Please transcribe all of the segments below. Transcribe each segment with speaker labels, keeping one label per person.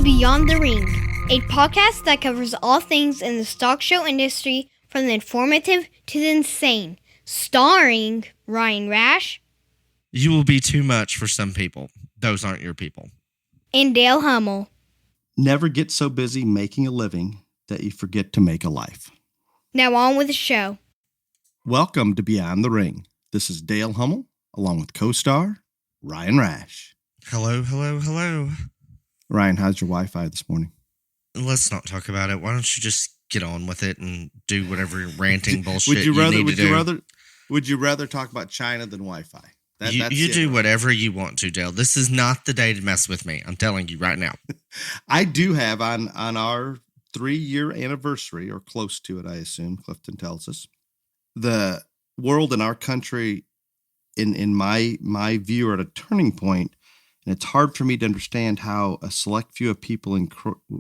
Speaker 1: Beyond the Ring, a podcast that covers all things in the stock show industry from the informative to the insane, starring Ryan Rash.
Speaker 2: You will be too much for some people. Those aren't your people.
Speaker 1: And Dale Hummel.
Speaker 3: Never get so busy making a living that you forget to make a life.
Speaker 1: Now on with the show.
Speaker 3: Welcome to Beyond the Ring. This is Dale Hummel, along with co-star Ryan Rash.
Speaker 2: Hello, hello, hello.
Speaker 3: Ryan, how's your Wi-Fi this morning?
Speaker 2: Let's not talk about it. Why don't you just get on with it and do whatever ranting bullshit
Speaker 3: Would you rather talk about China than Wi-Fi?
Speaker 2: You do whatever you want to, Dale. This is not the day to mess with me. I'm telling you right now.
Speaker 3: I do have on our 3-year anniversary, or close to it, I assume, Clifton tells us, the world and our country, in my view, are at a turning point. And it's hard for me to understand how a select few of people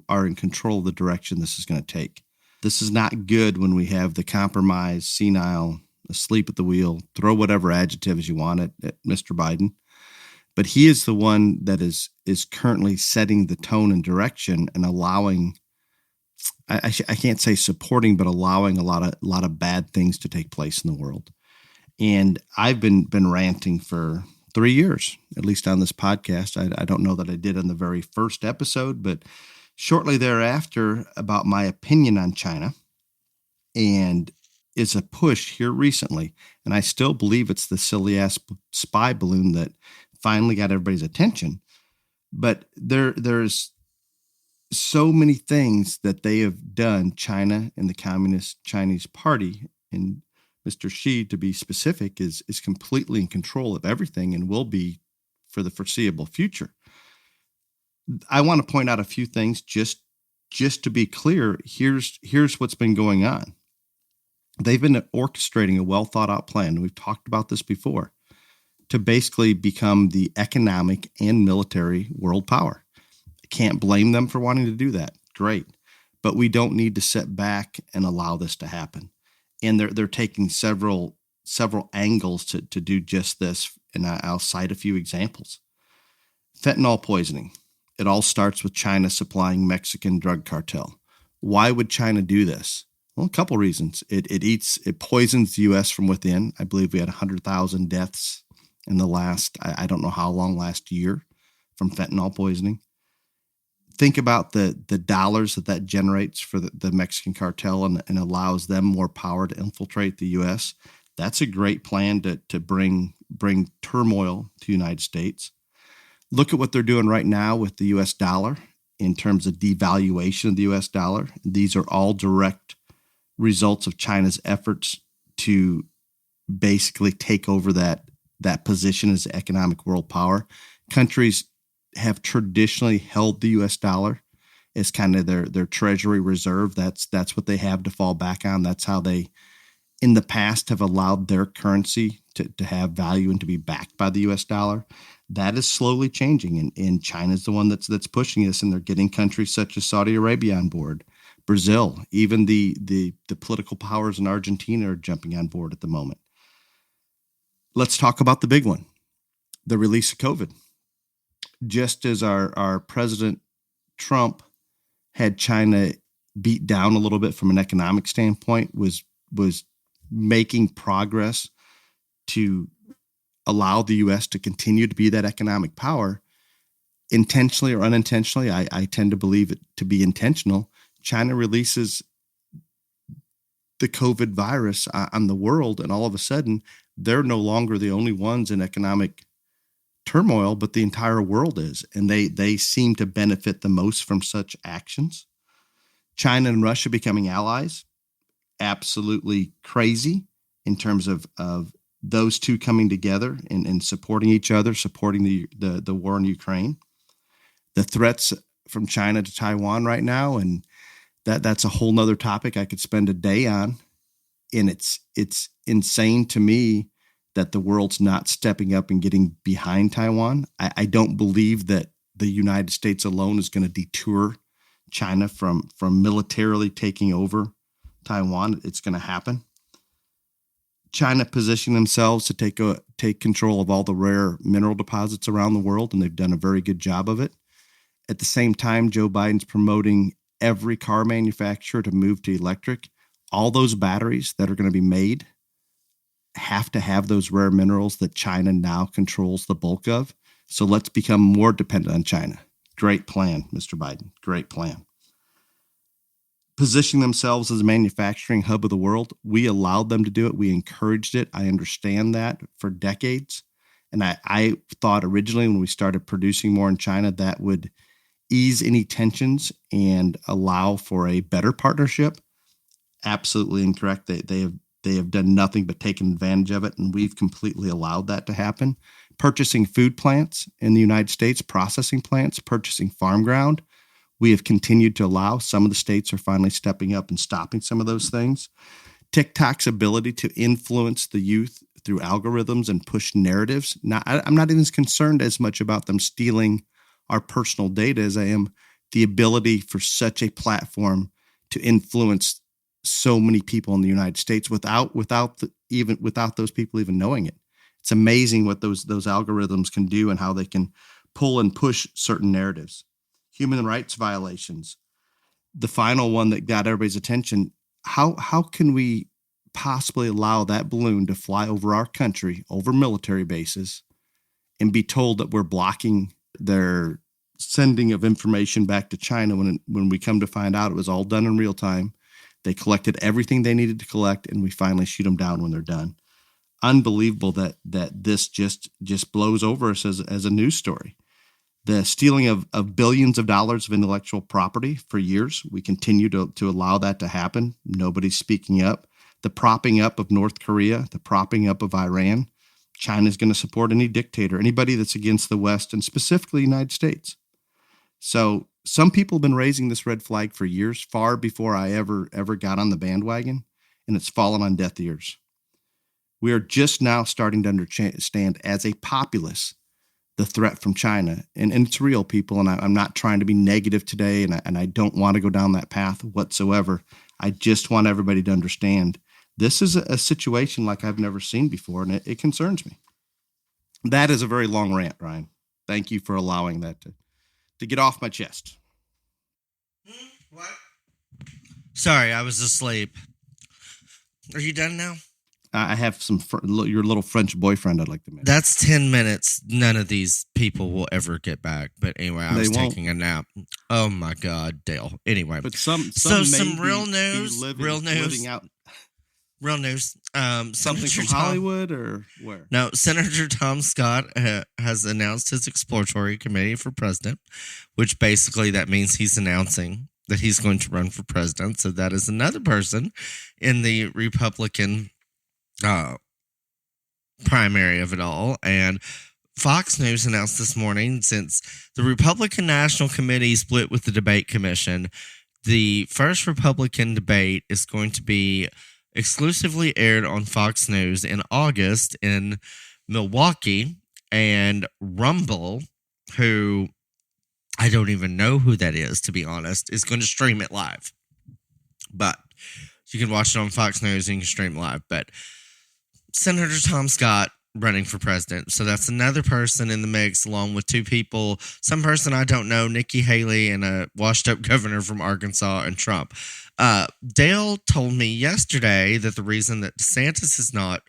Speaker 3: are in control of the direction this is going to take. This is not good when we have the compromised, senile, asleep at the wheel, throw whatever adjectives you want at Mr. Biden. But he is the one that is currently setting the tone and direction and allowing, I can't say supporting, but allowing a lot of bad things to take place in the world. And I've been ranting for 3 years, at least on this podcast. I don't know that I did on the very first episode, but shortly thereafter about my opinion on China. And it's a push here recently. And I still believe it's the silly ass spy balloon that finally got everybody's attention. But there's so many things that they have done, China and the Communist Chinese Party, and Mr. Xi, to be specific, is completely in control of everything and will be for the foreseeable future. I want to point out a few things just to be clear. Here's what's been going on. They've been orchestrating a well thought out plan. We've talked about this before, to basically become the economic and military world power. I can't blame them for wanting to do that. Great. But we don't need to sit back and allow this to happen. And they're taking several angles to do just this, and I'll cite a few examples. Fentanyl poisoning. It all starts with China supplying Mexican drug cartel. Why would China do this? Well, a couple reasons. It poisons the U.S. from within. I believe we had 100,000 deaths in the last, I don't know how long, last year from fentanyl poisoning. Think about the dollars that generates for the Mexican cartel and allows them more power to infiltrate the U.S. That's a great plan to bring turmoil to the United States. Look at what they're doing right now with the U.S. dollar in terms of devaluation of the U.S. dollar. These are all direct results of China's efforts to basically take over that position as economic world power. Countries have traditionally held the U.S. dollar as kind of their treasury reserve. That's what they have to fall back on. That's how they, in the past, have allowed their currency to have value and to be backed by the U.S. dollar. That is slowly changing, and China's the one that's pushing this, and they're getting countries such as Saudi Arabia on board, Brazil, even the political powers in Argentina are jumping on board at the moment. Let's talk about the big one, the release of COVID. Just as our President Trump had China beat down a little bit from an economic standpoint, was making progress to allow the U.S. to continue to be that economic power, intentionally or unintentionally, I tend to believe it to be intentional. China releases the COVID virus on the world, and all of a sudden, they're no longer the only ones in economic turmoil, but the entire world is, and they seem to benefit the most from such actions. China and Russia becoming allies, absolutely crazy in terms of those two coming together and supporting each other, supporting the war in Ukraine. The threats from China to Taiwan right now, and that's a whole nother topic I could spend a day on. And it's insane to me that the world's not stepping up and getting behind Taiwan. I don't believe that the United States alone is going to deter China from militarily taking over Taiwan. It's going to happen. China positioned themselves to take control of all the rare mineral deposits around the world, and they've done a very good job of it. At the same time, Joe Biden's promoting every car manufacturer to move to electric. All those batteries that are going to be made have to have those rare minerals that China now controls the bulk of. So let's become more dependent on China. Great plan, Mr. Biden. Great plan. Positioning themselves as a manufacturing hub of the world, we allowed them to do it. We encouraged it. I understand that for decades. And I thought originally when we started producing more in China, that would ease any tensions and allow for a better partnership. Absolutely incorrect. They have done nothing but taken advantage of it, and we've completely allowed that to happen. Purchasing food plants in the United States, processing plants, purchasing farm ground, we have continued to allow. Some of the states are finally stepping up and stopping some of those things. TikTok's ability to influence the youth through algorithms and push narratives. Now, I'm not even concerned as much about them stealing our personal data as I am the ability for such a platform to influence so many people in the United States without those people even knowing it. It's amazing what those algorithms can do and how they can pull and push certain narratives. Human rights violations. The final one that got everybody's attention. How can we possibly allow that balloon to fly over our country, over military bases, and be told that we're blocking their sending of information back to China when we come to find out it was all done in real time? They collected everything they needed to collect, and we finally shoot them down when they're done. Unbelievable that this just blows over us as a news story. The stealing of billions of dollars of intellectual property for years. We continue to allow that to happen. Nobody's speaking up. The propping up of North Korea, the propping up of Iran. China's going to support any dictator, anybody that's against the West, and specifically the United States. So some people have been raising this red flag for years, far before I ever got on the bandwagon, and it's fallen on deaf ears. We are just now starting to understand as a populace the threat from China. And it's real, people, and I'm not trying to be negative today, and I don't want to go down that path whatsoever. I just want everybody to understand this is a situation like I've never seen before, and it concerns me. That is a very long rant, Ryan. Thank you for allowing that to get off my chest.
Speaker 2: What? Sorry, I was asleep. Are you done now?
Speaker 3: I have your little French boyfriend I'd like to mention.
Speaker 2: That's 10 minutes. None of these people will ever get back. But anyway, I was taking a nap. Oh my God, Dale. Anyway.
Speaker 3: But some
Speaker 2: real news. Real news.
Speaker 3: Something from Hollywood or where?
Speaker 2: No, Senator Tom Scott has announced his exploratory committee for president, which basically that means he's announcing that he's going to run for president. So that is another person in the Republican primary of it all. And Fox News announced this morning, since the Republican National Committee split with the debate commission, the first Republican debate is going to be exclusively aired on Fox News in August in Milwaukee. And Rumble, who I don't even know who that is, to be honest, is going to stream it live. But you can watch it on Fox News and you can stream it live. But Senator Tom Scott running for president. So that's another person in the mix, along with two people, some person I don't know, Nikki Haley, and a washed-up governor from Arkansas, and Trump. Dale told me yesterday that the reason that DeSantis is not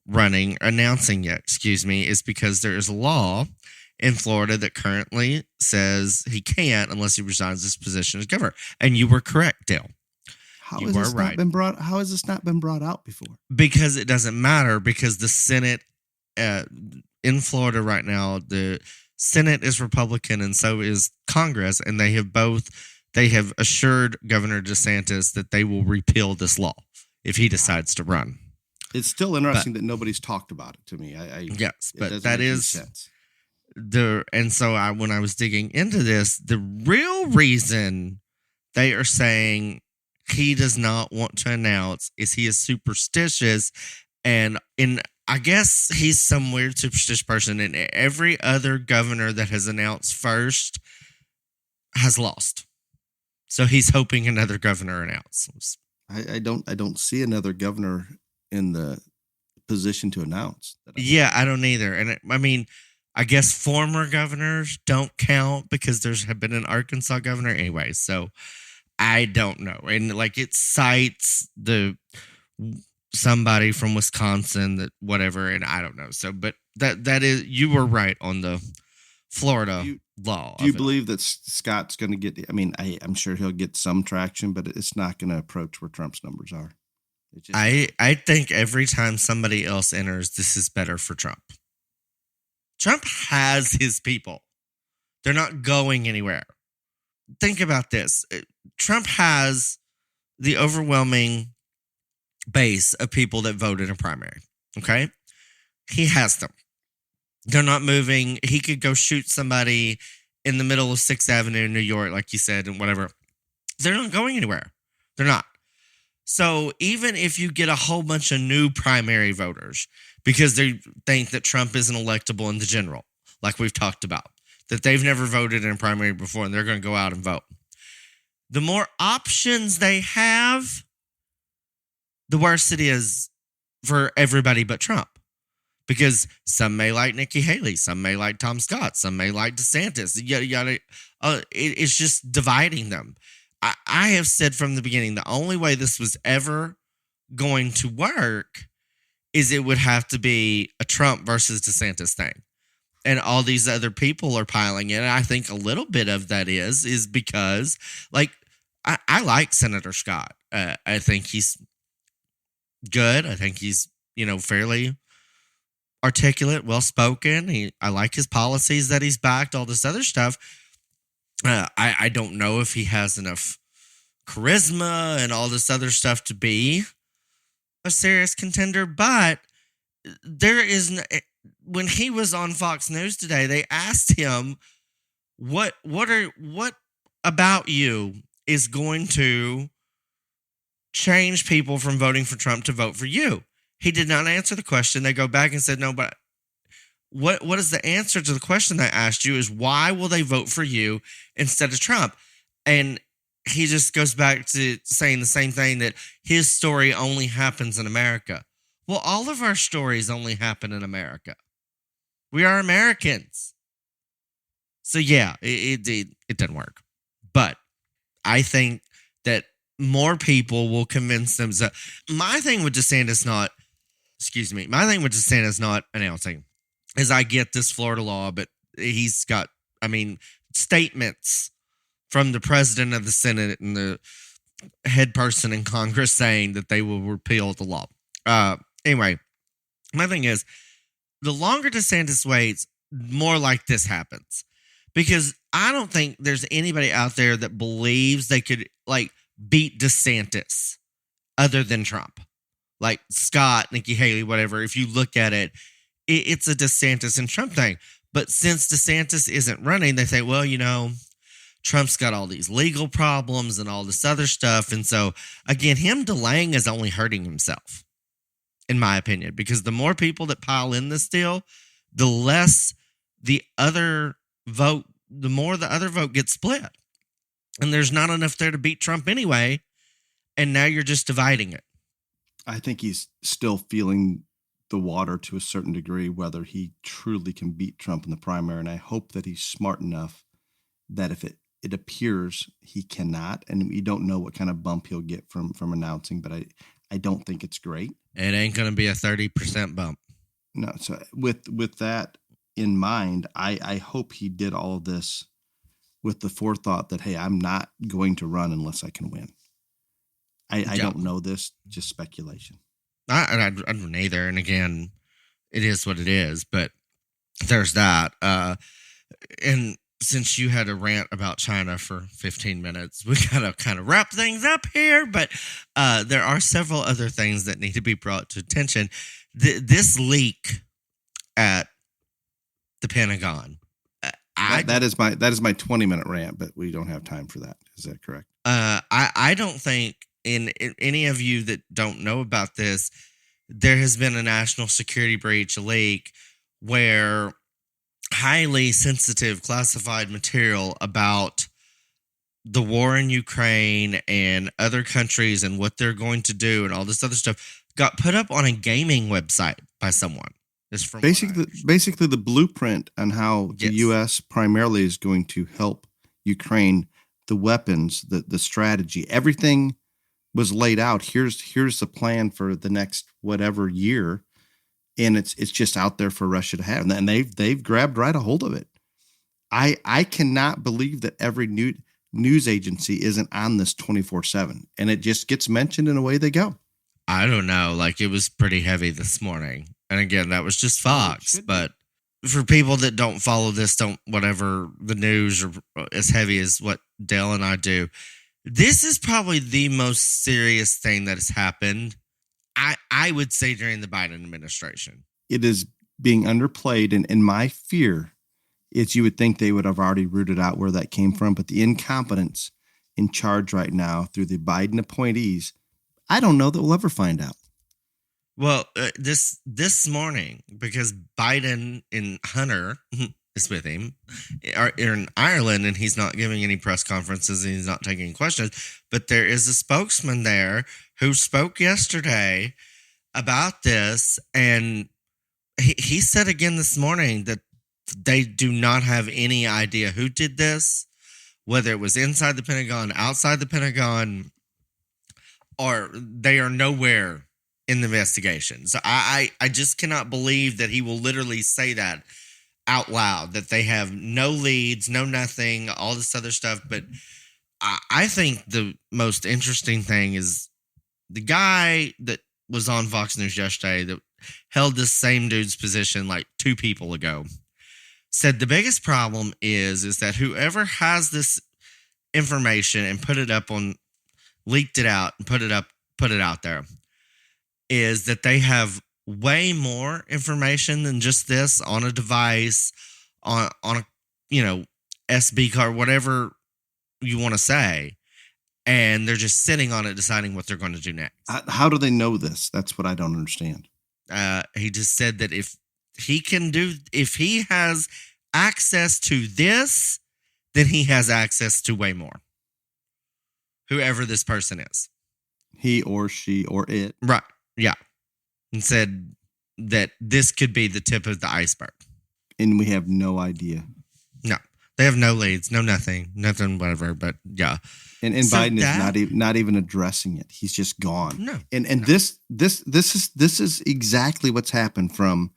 Speaker 2: announcing yet, is because there is a law in Florida that currently says he can't unless he resigns his position as governor. And you were correct, Dale.
Speaker 3: How has this not been brought out before? Because it doesn't matter, because the Senate in Florida right now, the Senate is Republican and so is Congress, and they have assured Governor DeSantis that they will repeal this law if he decides to run. It's still interesting that nobody's talked about it to me. Yes, but that is sense. When I was digging into this, the real reason they are saying he does not want to announce is he is superstitious, and I guess he's some weird superstitious person, and every other governor that has announced first has lost. So he's hoping another governor announces. I don't see another governor in the position to announce. I don't either. And
Speaker 2: I guess former governors don't count because there's have been an Arkansas governor anyway. So I don't know. And like it cites somebody from Wisconsin that whatever, and I don't know. So, but that is, you were right on the Florida law.
Speaker 3: Do you believe that Scott's going to get? I mean, I'm sure he'll get some traction, but it's not going to approach where Trump's numbers are.
Speaker 2: I think every time somebody else enters, this is better for Trump. Trump has his people. They're not going anywhere. Think about this. Trump has the overwhelming base of people that vote in a primary. Okay? He has them. They're not moving. He could go shoot somebody in the middle of 6th Avenue in New York, like you said, and whatever. They're not going anywhere. They're not. So even if you get a whole bunch of new primary voters because they think that Trump isn't electable in the general, like we've talked about, that they've never voted in a primary before and they're going to go out and vote. The more options they have, the worse it is for everybody but Trump. Because some may like Nikki Haley, some may like Tom Scott, some may like DeSantis. Yada, yada. It's just dividing them. I have said from the beginning, the only way this was ever going to work is it would have to be a Trump versus DeSantis thing. And all these other people are piling in. And I think a little bit of that is because, like, I like Senator Scott. I think he's good. I think he's, fairly articulate, well-spoken. I like his policies that he's backed, all this other stuff. I don't know if he has enough charisma and all this other stuff to be a serious contender, but when he was on Fox News today, they asked him, what about you is going to change people from voting for Trump to vote for you? He did not answer the question. They go back and said, no, but what is the answer to the question they asked you is why will they vote for you instead of Trump? And he just goes back to saying the same thing, that his story only happens in America. Well, all of our stories only happen in America. We are Americans. So yeah, it didn't work. But I think that more people will convince themselves. My thing with DeSantis not announcing is I get this Florida law, but he's got, statements from the president of the Senate and the head person in Congress saying that they will repeal the law. Anyway, my thing is, the longer DeSantis waits, more like this happens. Because I don't think there's anybody out there that believes they could, beat DeSantis other than Trump. Like Scott, Nikki Haley, whatever. If you look at it, it's a DeSantis and Trump thing. But since DeSantis isn't running, they say, well, Trump's got all these legal problems and all this other stuff. And so, again, him delaying is only hurting himself, in my opinion, because the more people that pile in this deal, the less the other vote, the more the other vote gets split. And there's not enough there to beat Trump anyway. And now you're just dividing it.
Speaker 3: I think he's still feeling the water to a certain degree, whether he truly can beat Trump in the primary. And I hope that he's smart enough that if it appears he cannot, and we don't know what kind of bump he'll get from announcing, but I don't think it's great.
Speaker 2: It ain't going to be a 30% bump.
Speaker 3: No. So with that in mind, I hope he did all of this with the forethought that, hey, I'm not going to run unless I can win. I don't know this, just speculation.
Speaker 2: I don't either. And again, it is what it is, but there's that. And since you had a rant about China for 15 minutes, we got to kind of wrap things up here, but there are several other things that need to be brought to attention. This leak at the Pentagon.
Speaker 3: That is my 20-minute rant, but we don't have time for that. Is that correct?
Speaker 2: I don't think in any of you that don't know about this, there has been a national security breach, a leak, where highly sensitive classified material about the war in Ukraine and other countries and what they're going to do and all this other stuff got put up on a gaming website by someone. Is from
Speaker 3: basically the blueprint on how the
Speaker 2: Yes.
Speaker 3: U.S. primarily is going to help Ukraine, the weapons, the strategy, everything was laid out. Here's the plan for the next whatever year, and it's just out there for Russia to have, and they've grabbed right a hold of it. I cannot believe that every news agency isn't on this 24/7, and it just gets mentioned and away they go.
Speaker 2: I don't know. Like, it was pretty heavy this morning. And again, that was just Fox.
Speaker 3: should be.
Speaker 2: But for people that don't follow this, don't whatever the news or as heavy as what Dale and I do, this is probably the most serious thing that has happened, I would say, during the Biden administration.
Speaker 3: It is being underplayed, and my fear is you would think they would have already rooted out where that came from, but the incompetence in charge right now through the Biden appointees, I don't know that we'll ever find out.
Speaker 2: Well, this morning, because Biden and Hunter is with him, are in Ireland, and he's not giving any press conferences and he's not taking questions. But there is a spokesman there who spoke yesterday about this, and he said again this morning that they do not have any idea who did this, whether it was inside the Pentagon, outside the Pentagon, or they are nowhere in the investigation. So I just cannot believe that he will literally say that out loud, that they have no leads, no nothing, all this other stuff. But I think the most interesting thing is the guy that was on Fox News yesterday that held this same dude's position like 2 people ago said the biggest problem is that whoever has this information and leaked it out and put it out there, is that they have way more information than just this on a device, on a SD card, whatever you want to say, and they're just sitting on it, deciding what they're going to do next.
Speaker 3: How do they know this? That's what I don't understand.
Speaker 2: He just said that if he has access to this, then he has access to way more. Whoever this person is.
Speaker 3: He or she or it.
Speaker 2: Right. Yeah. And said that this could be the tip of the iceberg.
Speaker 3: And we have no idea.
Speaker 2: No. They have no leads, no nothing, whatever. But yeah.
Speaker 3: And so Biden is not even addressing it. He's just gone.
Speaker 2: No.
Speaker 3: And this is exactly what's happened, from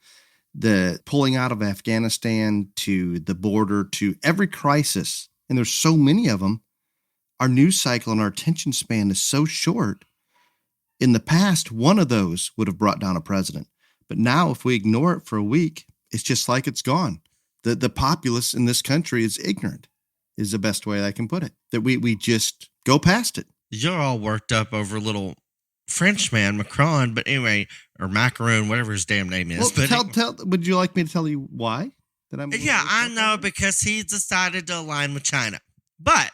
Speaker 3: the pulling out of Afghanistan to the border to every crisis. And there's so many of them. Our news cycle and our attention span is so short. In the past, one of those would have brought down a president. But now, if we ignore it for a week, it's just like it's gone. The populace in this country is ignorant, is the best way I can put it. That we just go past it.
Speaker 2: You're all worked up over little Frenchman, Macron, but anyway, or Macaroon, whatever his damn name is.
Speaker 3: Well, would you like me to tell you why?
Speaker 2: Yeah, I know, because he decided to align with China. But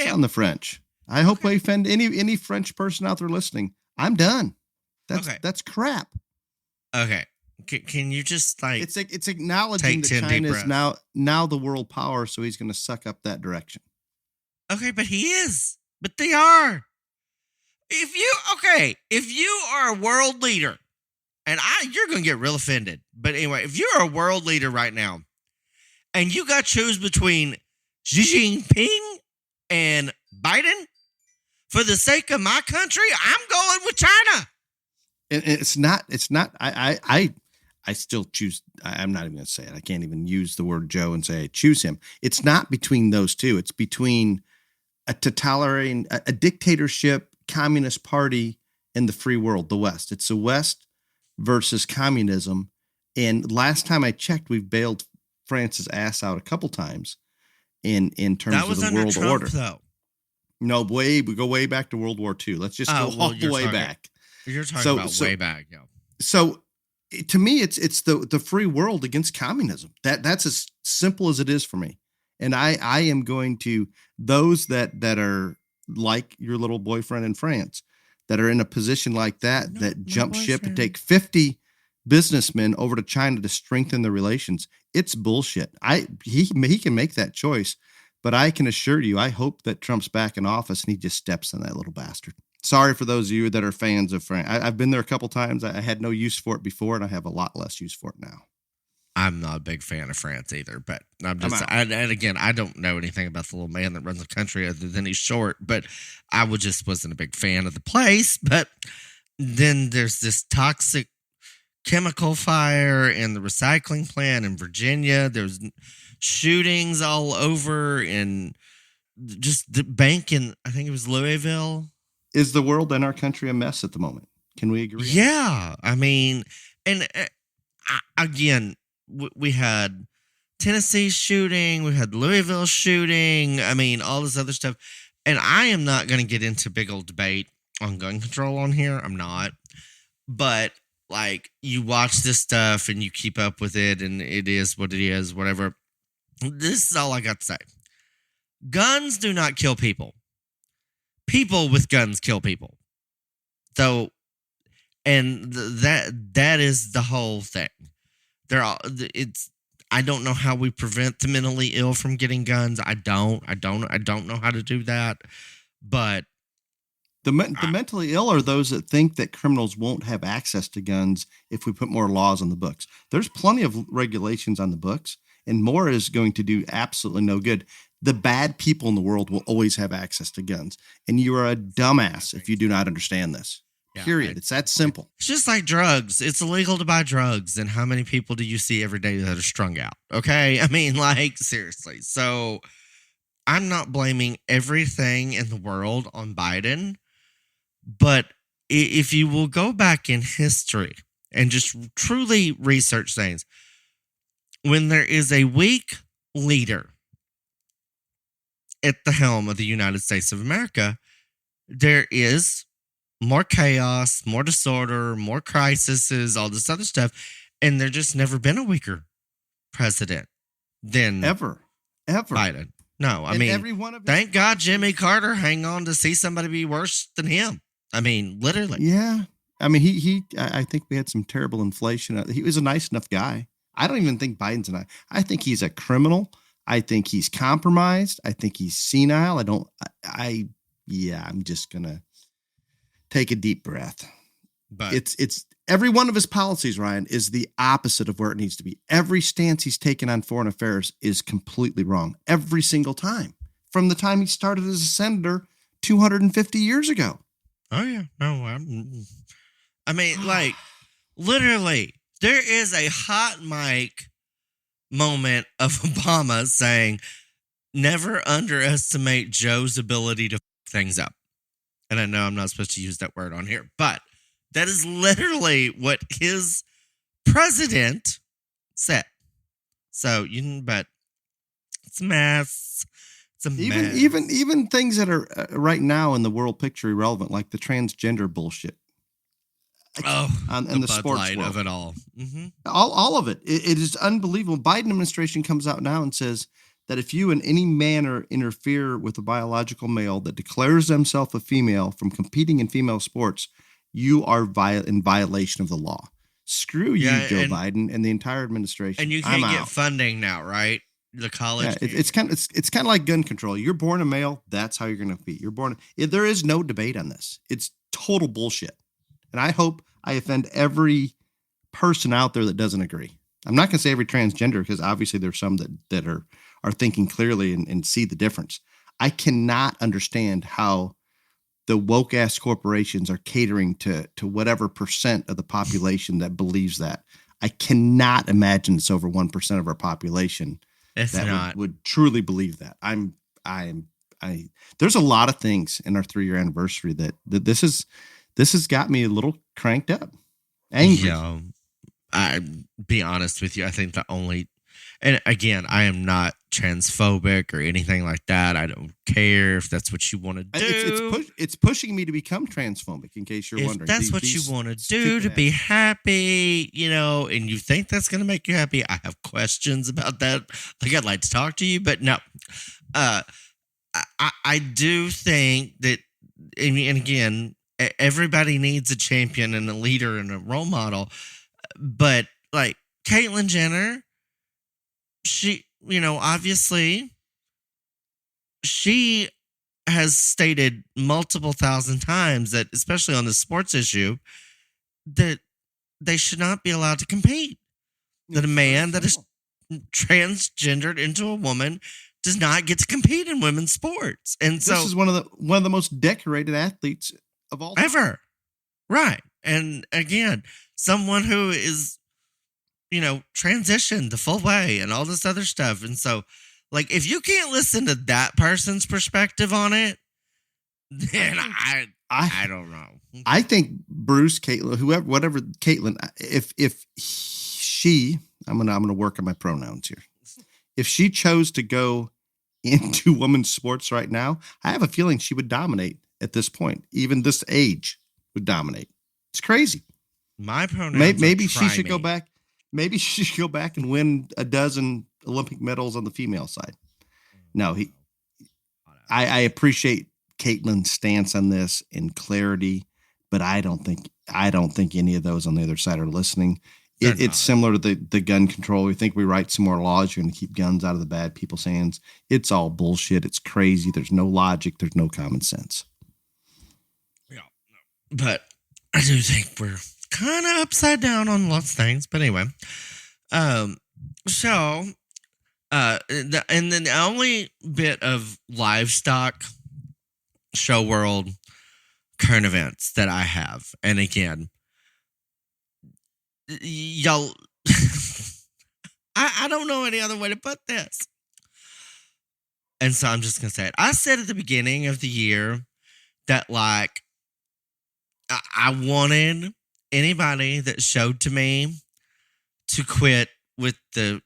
Speaker 3: on the French. I hope I offend any French person out there listening. I'm done. That's crap.
Speaker 2: Okay. Can you just
Speaker 3: it's acknowledging that China is now the world power, so he's going to suck up that direction.
Speaker 2: Okay, but he is. But they are. If you are a world leader, and you're going to get real offended. But anyway, if you're a world leader right now, and you got to choose between Xi Jinping and Biden, for the sake of my country, I'm going with China.
Speaker 3: And it's not, I still choose, I'm not even going to say it. I can't even use the word Joe and say I choose him. It's not between those two. It's between a totalitarian, a dictatorship, communist party, and the free world, the West. It's the West versus communism. And last time I checked, we've bailed France's ass out a couple times in terms of the world
Speaker 2: Trump,
Speaker 3: order.
Speaker 2: Though.
Speaker 3: No, we go way back to World War II. Let's just go all the way back.
Speaker 2: You're talking about way back, yeah.
Speaker 3: So to me, it's the free world against communism. That's as simple as it is for me. And I am going to, those that are like your little boyfriend in France, that are in a position like that jump ship to take 50 businessmen over to China to strengthen the relations. It's bullshit. He can make that choice, but I can assure you, I hope that Trump's back in office and he just steps on that little bastard. Sorry for those of you that are fans of France. I've been there a couple times. I had no use for it before, and I have a lot less use for it now.
Speaker 2: I'm not a big fan of France either, but I'm
Speaker 3: I'm
Speaker 2: just,
Speaker 3: out.
Speaker 2: and again, I don't know anything about the little man that runs the country other than he's short, but I wasn't a big fan of the place. But then there's this toxic chemical fire in the recycling plant in Virginia. There's shootings all over in just the bank in, I think it was Louisville.
Speaker 3: Is the world and our country a mess at the moment? Can we agree?
Speaker 2: Yeah. I mean, and again, we had Tennessee shooting, we had Louisville shooting. I mean, all this other stuff. And I am not going to get into big old debate on gun control on here. I'm not. But like, you watch this stuff and you keep up with it, and it is what it is, whatever. This is all I got to say. Guns do not kill people. People with guns kill people. So, and that is the whole thing. I don't know how we prevent the mentally ill from getting guns. I don't know how to do that. But
Speaker 3: the mentally ill are those that think that criminals won't have access to guns if we put more laws on the books. There's plenty of regulations on the books, and more is going to do absolutely no good. The bad people in the world will always have access to guns, and you are a dumbass if you do not understand this.
Speaker 2: Yeah,
Speaker 3: Period. It's that simple.
Speaker 2: It's just like drugs. It's illegal to buy drugs. And how many people do you see every day that are strung out? Okay. I mean, like, seriously. So I'm not blaming everything in the world on Biden. But if you will go back in history and just truly research things, when there is a weak leader at the helm of the United States of America, there is more chaos, more disorder, more crises, all this other stuff. And there just never been a weaker president than
Speaker 3: Ever.
Speaker 2: Biden. No, I
Speaker 3: And
Speaker 2: mean,
Speaker 3: every one of his
Speaker 2: thank God Jimmy Carter hang on to see somebody be worse than him. I mean, literally.
Speaker 3: Yeah. I mean, I think we had some terrible inflation. He was a nice enough guy. I don't even think Biden's I think he's a criminal. I think he's compromised. I think he's senile. I'm just going to take a deep breath.
Speaker 2: But
Speaker 3: It's every one of his policies, Ryan, is the opposite of where it needs to be. Every stance he's taken on foreign affairs is completely wrong. Every single time. From the time he started as a senator 250 years ago.
Speaker 2: oh yeah, no, I mean, like, literally, there is a hot mic moment of Obama saying, "Never underestimate Joe's ability to f things up." And I know I'm not supposed to use that word on here, but that is literally what his president said. So but it's a mess. It's a mess.
Speaker 3: Even things that are right now in the world picture irrelevant, like the transgender bullshit.
Speaker 2: And
Speaker 3: the
Speaker 2: Bud
Speaker 3: sports
Speaker 2: Light
Speaker 3: world.
Speaker 2: of it all. Mm-hmm.
Speaker 3: All of it. It is unbelievable. Biden administration comes out now and says that if you in any manner interfere with a biological male that declares themselves a female from competing in female sports, you are in violation of the law. Screw you, Joe Biden, and the entire administration.
Speaker 2: And you can't get funding now, right? The college.
Speaker 3: Yeah, it's kind of like gun control. You're born a male, that's how you're going to compete. There is no debate on this. It's total bullshit. And I hope I offend every person out there that doesn't agree. I'm not going to say every transgender, because obviously there's some that are thinking clearly and see the difference. I cannot understand how the woke ass corporations are catering to whatever percent of the population that believes that. I cannot imagine it's over 1% of our population that would truly believe that. There's a lot of things in our 3-year anniversary that this has got me a little cranked up, angry.
Speaker 2: Yeah, I be honest with you. I think and again, I am not transphobic or anything like that. I don't care if that's what you want to do.
Speaker 3: It's pushing me to become transphobic, in case you're wondering.
Speaker 2: If that's what you want to do to be happy, and you think that's going to make you happy, I have questions about that. Like, I'd like to talk to you, but no. I do think that, and again, everybody needs a champion and a leader and a role model. But like Caitlyn Jenner, she, obviously she has stated multiple thousand times that, especially on the sports issue, that they should not be allowed to compete. That a man that is transgendered into a woman does not get to compete in women's sports. And so
Speaker 3: this is one of the most decorated athletes of all time.
Speaker 2: ever. Right. And again, someone who is, transitioned the full way and all this other stuff. And so, like, if you can't listen to that person's perspective on it, then I don't know.
Speaker 3: I think Bruce, Caitlin, whatever Caitlin, if she, I'm gonna work on my pronouns here. If she chose to go into women's sports right now, I have a feeling she would dominate at this point. Even this age would dominate. It's crazy.
Speaker 2: My pronouns.
Speaker 3: Maybe she should go back. Maybe she should go back and win a dozen Olympic medals on the female side. No, I appreciate Caitlin's stance on this and clarity, but I don't think any of those on the other side are listening. It's similar to the gun control. We think we write some more laws, you're going to keep guns out of the bad people's hands. It's all bullshit. It's crazy. There's no logic. There's no common sense.
Speaker 2: Yeah, but I do think we're kind of upside down on lots of things. But anyway, and then the only bit of livestock show world current events that I have, and again, y'all, I don't know any other way to put this. And so I'm just going to say it. I said at the beginning of the year that, like, I wanted anybody that showed to me to quit with the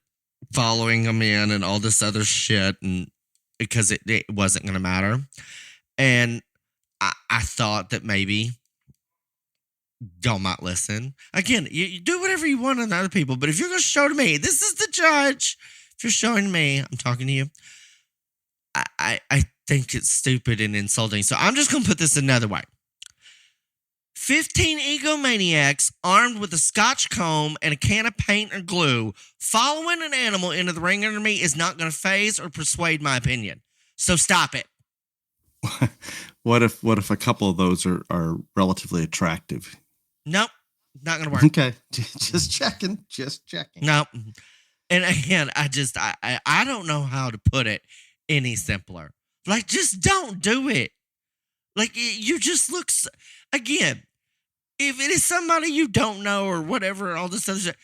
Speaker 2: following them in and all this other shit, and because it wasn't going to matter. And I thought that maybe y'all might listen. Again, you do whatever you want on other people, but if you're going to show to me, this is the judge. If you're showing me, I'm talking to you. I think it's stupid and insulting. So I'm just going to put this another way. 15 egomaniacs armed with a Scotch comb and a can of paint or glue following an animal into the ring under me is not going to faze or persuade my opinion. So stop it.
Speaker 3: What if a couple of those are relatively attractive?
Speaker 2: Nope, not going to work.
Speaker 3: Okay, just checking.
Speaker 2: Nope. And again, I don't know how to put it any simpler. Like, just don't do it. Like, you just look... Again, if it is somebody you don't know or whatever, all this other shit,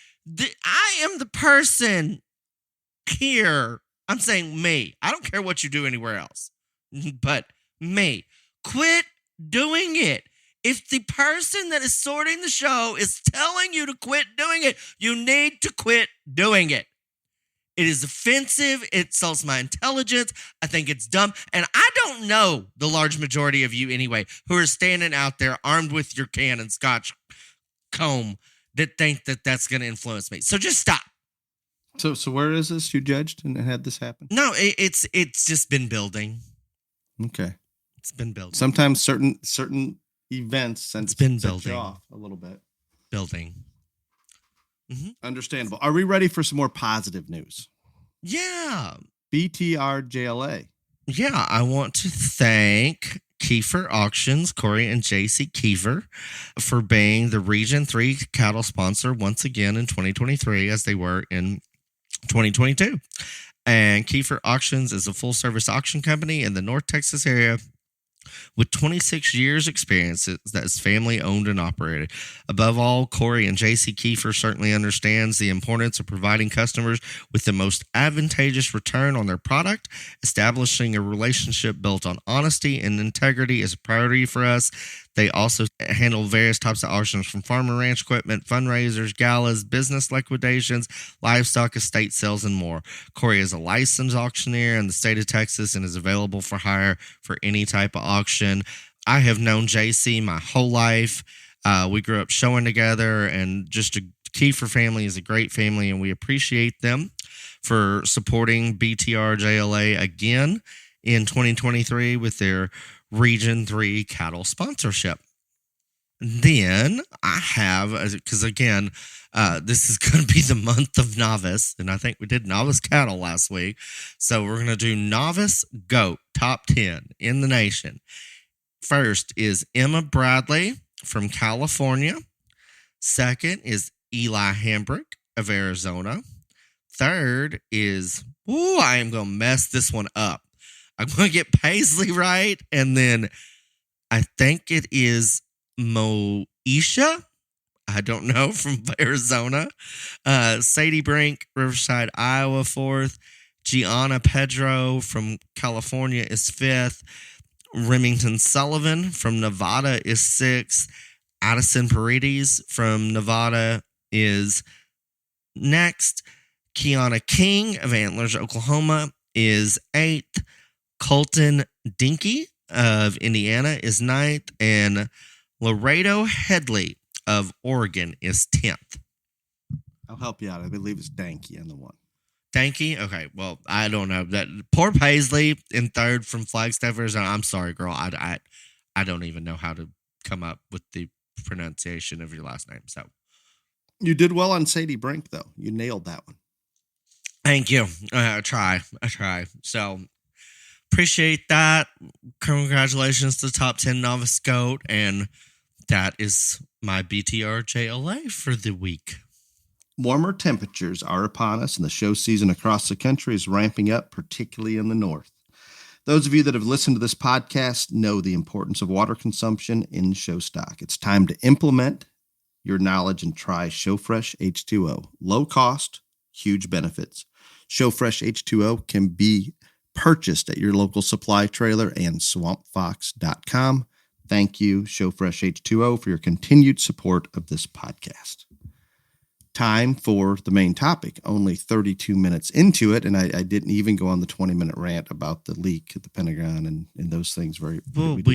Speaker 2: I am the person here. I'm saying me. I don't care what you do anywhere else. But me. Quit doing it. If the person that is sorting the show is telling you to quit doing it, you need to quit doing it. It is offensive. It insults my intelligence. I think it's dumb. And I don't know the large majority of you anyway who are standing out there armed with your can and Scotch comb that think that that's going to influence me. So just stop.
Speaker 3: So where is this? You judged and had this happen?
Speaker 2: No, it's just been building.
Speaker 3: Okay.
Speaker 2: It's been building.
Speaker 3: Sometimes certain events and
Speaker 2: it's been
Speaker 3: set
Speaker 2: building
Speaker 3: you off a little bit.
Speaker 2: Building. Mm-hmm.
Speaker 3: Understandable. Are we ready for some more positive news?
Speaker 2: Yeah.
Speaker 3: BTR-JLA.
Speaker 2: Yeah, I want to thank Kiefer Auctions, Corey and JC Kiefer, for being the Region 3 cattle sponsor once again in 2023, as they were in 2022. And Kiefer Auctions is a full-service auction company in the North Texas area with 26 years experience that is family owned and operated. Above all, Corey and JC Kiefer certainly understands the importance of providing customers with the most advantageous return on their product. Establishing a relationship built on honesty and integrity is a priority for us. They also handle various types of auctions, from farm and ranch equipment, fundraisers, galas, business liquidations, livestock, estate sales, and more. Corey is a licensed auctioneer in the state of Texas and is available for hire for any type of auction. I have known JC my whole life. We grew up showing together, and just a Kiefer family is a great family, and we appreciate them for supporting BTR JLA again in 2023 with their Region 3 cattle sponsorship. Then I have, because again, this is going to be the month of novice, and I think we did novice cattle last week. So we're going to do novice goat top 10 in the nation. First is Emma Bradley from California. Second is Eli Hambrick of Arizona. Third is, I am going to mess this one up. I'm going to get Paisley right, and then I think it is Moesha. I don't know, from Arizona. Sadie Brink, Riverside, Iowa, fourth. Gianna Pedro from California is fifth. Remington Sullivan from Nevada is sixth. Addison Paredes from Nevada is next. Kiana King of Antlers, Oklahoma is eighth. Colton Dinky of Indiana is ninth. And Laredo Headley of Oregon is 10th.
Speaker 3: I'll help you out. I believe it's Danky on the one.
Speaker 2: Danky? Okay, well, I don't know. That poor Paisley in third from Flagstaff, Arizona. I'm sorry, girl. I don't even know how to come up with the pronunciation of your last name. So
Speaker 3: you did well on Sadie Brink, though. You nailed that one.
Speaker 2: Thank you. I try. So appreciate that. Congratulations to top 10 novice goat, and that is my BTRJLA for the week.
Speaker 3: Warmer temperatures are upon us, and the show season across the country is ramping up, particularly in the north. Those of you that have listened to this podcast know the importance of water consumption in show stock. It's time to implement your knowledge and try ShowFresh H2O. Low cost, huge benefits. ShowFresh H2O can be purchased at your local supply trailer and swampfox.com. Thank you, ShowFresh H2O, for your continued support of this podcast. Time for the main topic. Only 32 minutes into it, and I didn't even go on the 20-minute rant about the leak at the Pentagon and those things.
Speaker 2: We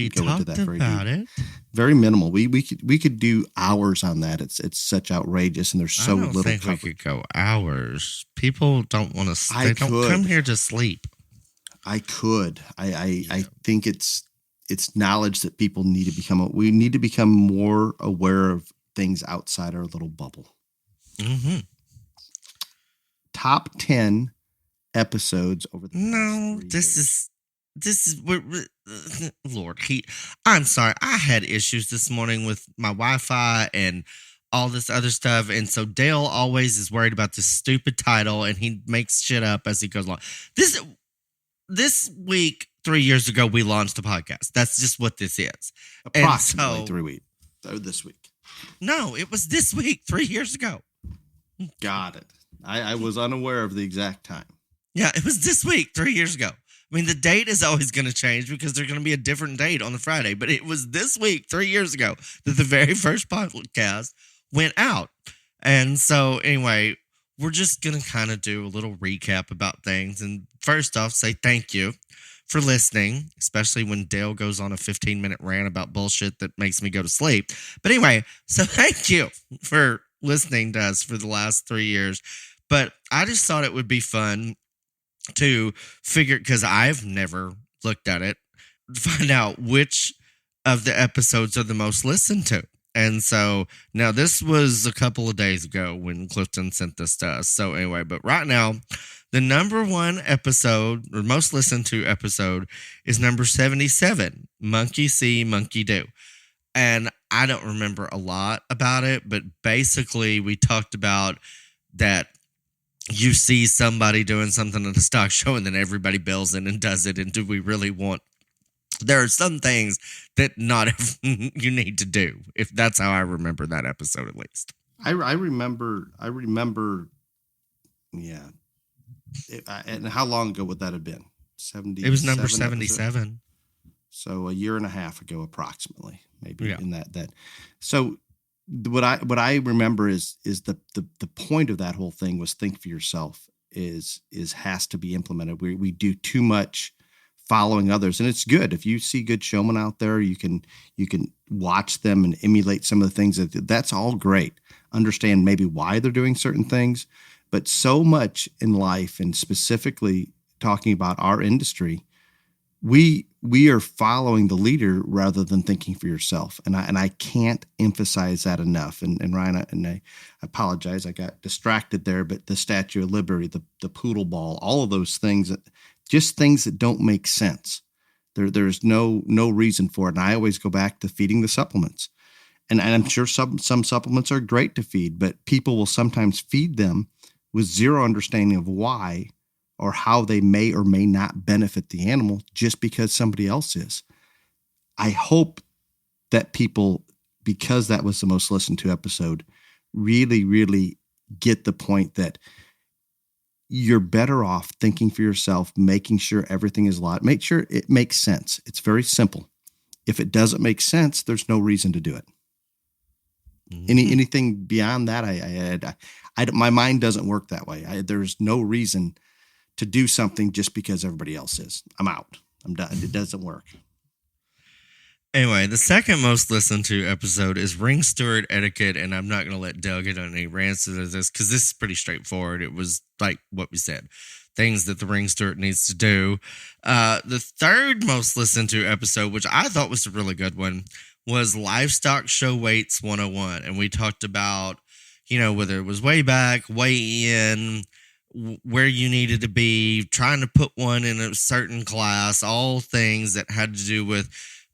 Speaker 2: talked about it.
Speaker 3: Very minimal. We could do hours on that. It's such outrageous, and there's so little.
Speaker 2: I don't think we could go hours. People don't want to. They don't come here to sleep.
Speaker 3: I could. I think it's knowledge that people need to become. We need to become more aware of things outside our little bubble.
Speaker 2: Mm-hmm.
Speaker 3: Top 10 episodes over the
Speaker 2: this is Lord. I'm sorry. I had issues this morning with my Wi-Fi and all this other stuff, and so Dale always is worried about this stupid title, and he makes shit up as he goes along. This week, 3 years ago, we launched a podcast. That's just what this is.
Speaker 3: Approximately 3 weeks. So this week.
Speaker 2: No, it was this week, 3 years ago.
Speaker 3: Got it. I was unaware of the exact time.
Speaker 2: Yeah, it was this week, 3 years ago. I mean, the date is always going to change because there's going to be a different date on the Friday, but it was this week, 3 years ago, that the very first podcast went out. And so, anyway, we're just going to kind of do a little recap about things. And first off, say thank you for listening, especially when Dale goes on a 15-minute rant about bullshit that makes me go to sleep. But anyway, so thank you for listening to us for the last 3 years. But I just thought it would be fun to figure, because I've never looked at it, find out which of the episodes are the most listened to. And so now this was a couple of days ago when Clifton sent this to us. So anyway, but right now, the number one episode, or most listened to episode, is number 77, Monkey See, Monkey Do. And I don't remember a lot about it, but basically we talked about that you see somebody doing something at a stock show and then everybody bails in and does it. And do we really want... There are some things that not you need to do. If that's how I remember that episode, at least.
Speaker 3: I remember. Yeah. And how long ago would that have been? 70.
Speaker 2: It was number 77. Episode?
Speaker 3: So a year and a half ago, approximately, maybe in that. So what I remember is the point of that whole thing was think for yourself has to be implemented. We do too much following others, and it's good if you see good showmen out there. You can watch them and emulate some of the things that's all great. Understand maybe why they're doing certain things, but so much in life, and specifically talking about our industry, we are following the leader rather than thinking for yourself. And I can't emphasize that enough. And Ryan, and I apologize, I got distracted there, but the Statue of Liberty, the poodle ball, all of those things, just things that don't make sense. There's no reason for it. And I always go back to feeding the supplements. And I'm sure some supplements are great to feed, but people will sometimes feed them with zero understanding of why or how they may or may not benefit the animal just because somebody else is. I hope that people, because that was the most listened to episode, really, really get the point that you're better off thinking for yourself, making sure everything is logical. Make sure it makes sense. It's very simple. If it doesn't make sense, there's no reason to do it. Anything beyond that, I my mind doesn't work that way. There's no reason to do something just because everybody else is. I'm out. I'm done. It doesn't work.
Speaker 2: Anyway, the second most listened to episode is ring steward etiquette, and I'm not going to let Dale get on any rants to this because this is pretty straightforward. It was like what we said, things that the ring steward needs to do. The third most listened to episode, which I thought was a really good one, was Livestock Show Weights 101. And we talked about, whether it was weigh back, weigh in, where you needed to be, trying to put one in a certain class, all things that had to do with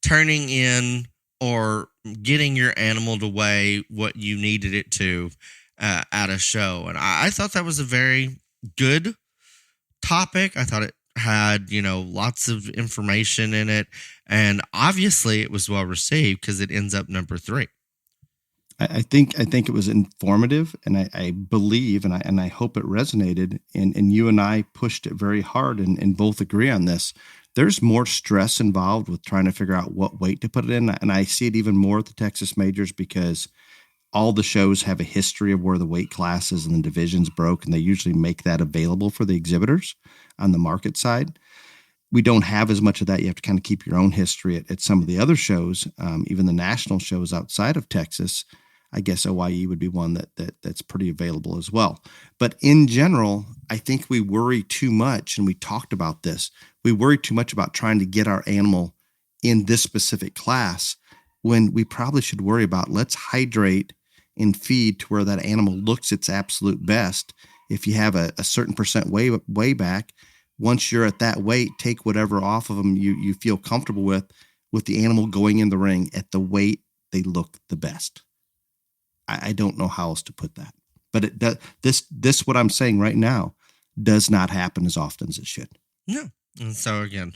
Speaker 2: turning in or getting your animal to weigh what you needed it to at a show. And I thought that was a very good topic. I thought it had, lots of information in it. And obviously it was well received because it ends up number 3.
Speaker 3: I think it was informative, and I believe, and I hope it resonated, and you and I pushed it very hard and both agree on this. There's more stress involved with trying to figure out what weight to put it in. And I see it even more at the Texas Majors because all the shows have a history of where the weight classes and the divisions broke, and they usually make that available for the exhibitors on the market side. We don't have as much of that. You have to kind of keep your own history at some of the other shows, even the national shows outside of Texas. I guess OYE would be one that's pretty available as well. But in general, I think we worry too much, and we talked about this. We worry too much about trying to get our animal in this specific class when we probably should worry about let's hydrate and feed to where that animal looks its absolute best. If you have a certain percent way back, once you're at that weight, take whatever off of them you feel comfortable with the animal going in the ring at the weight they look the best. I don't know how else to put that, but it does. This what I'm saying right now does not happen as often as it should.
Speaker 2: No. And so again,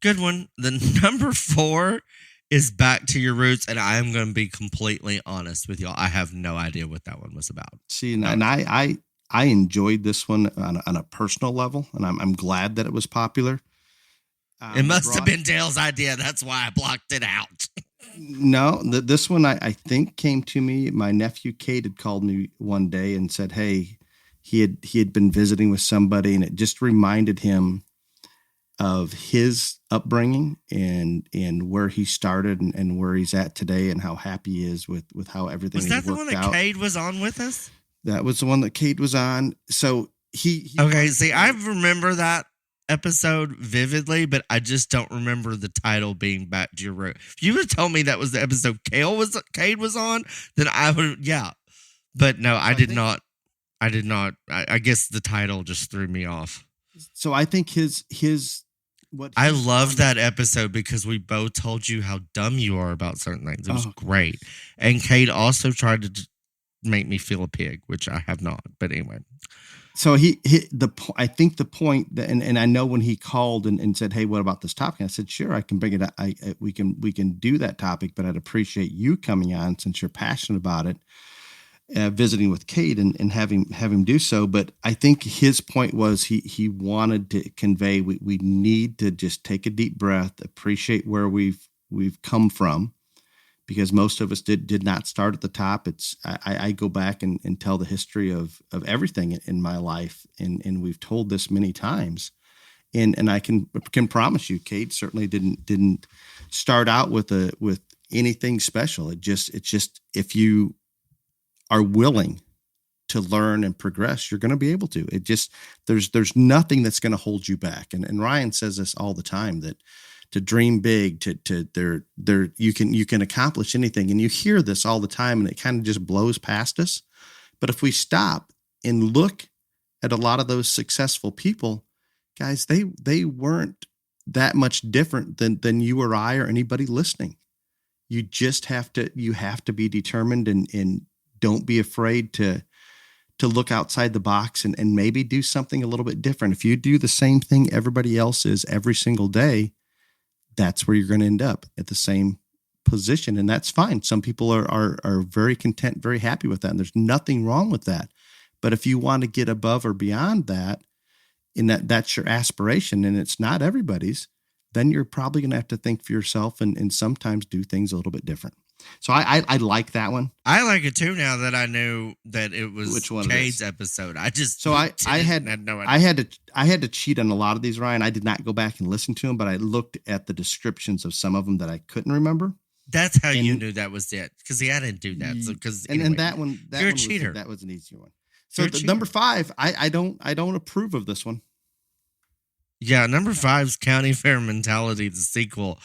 Speaker 2: good one. The number 4 is Back to Your Roots. And I am going to be completely honest with y'all. I have no idea what that one was about.
Speaker 3: See, and I enjoyed this one on a personal level, and I'm glad that it was popular.
Speaker 2: It must have been Dale's idea. That's why I blocked it out.
Speaker 3: No, this one I think came to me. My nephew Kate had called me one day and said, "Hey, he had been visiting with somebody, and it just reminded him of his upbringing and where he started and where he's at today, and how happy he is with how everything
Speaker 2: was that the one that Cade was on with us?
Speaker 3: That was the one that Kate was on. So he
Speaker 2: okay. See, I remember that episode vividly, but I just don't remember the title being Back to Your Roots. If you would have told me that was the episode Cade was on, then I would, yeah. But no, I did not. I guess the title just threw me off.
Speaker 3: So I think
Speaker 2: I loved that episode because we both told you how dumb you are about certain things. It was great. And Cade also tried to make me feel a pig, which I have not. But anyway.
Speaker 3: So I think the point that, and I know when he called and said, "Hey, what about this topic?" I said, "Sure, I can bring it up. We can do that topic, but I'd appreciate you coming on since you're passionate about it, visiting with Kate and have him do so." But I think his point was he wanted to convey we need to just take a deep breath, appreciate where we've come from. Because most of us did not start at the top. I go back and tell the history of everything in my life, and we've told this many times, and I can promise you, Kate certainly didn't start out with anything special. It's just if you are willing to learn and progress, you're going to be able to. It just, there's nothing that's going to hold you back. And Ryan says this all the time, that to dream big, you can accomplish anything. And you hear this all the time, and it kind of just blows past us. But if we stop and look at a lot of those successful people, guys, they weren't that much different than you or I or anybody listening. You just have to be determined, and don't be afraid to look outside the box and maybe do something a little bit different. If you do the same thing everybody else is every single day, that's where you're going to end up, at the same position. And that's fine. Some people are very content, very happy with that. And there's nothing wrong with that. But if you want to get above or beyond that, and that's your aspiration, and it's not everybody's, then you're probably going to have to think for yourself and sometimes do things a little bit different. So I like that one.
Speaker 2: I like it too, now that I knew that it was
Speaker 3: Which one
Speaker 2: Cade's episode. I
Speaker 3: had
Speaker 2: no idea.
Speaker 3: I had to cheat on a lot of these, Ryan. I did not go back and listen to them, but I looked at the descriptions of some of them that I couldn't remember.
Speaker 2: That's how you knew that was it, because I didn't do that. So,
Speaker 3: and that one,
Speaker 2: you're a cheater.
Speaker 3: That was an easier one. So number 5, I don't approve of this one.
Speaker 2: Yeah, number 5's County Fair Mentality, the sequel.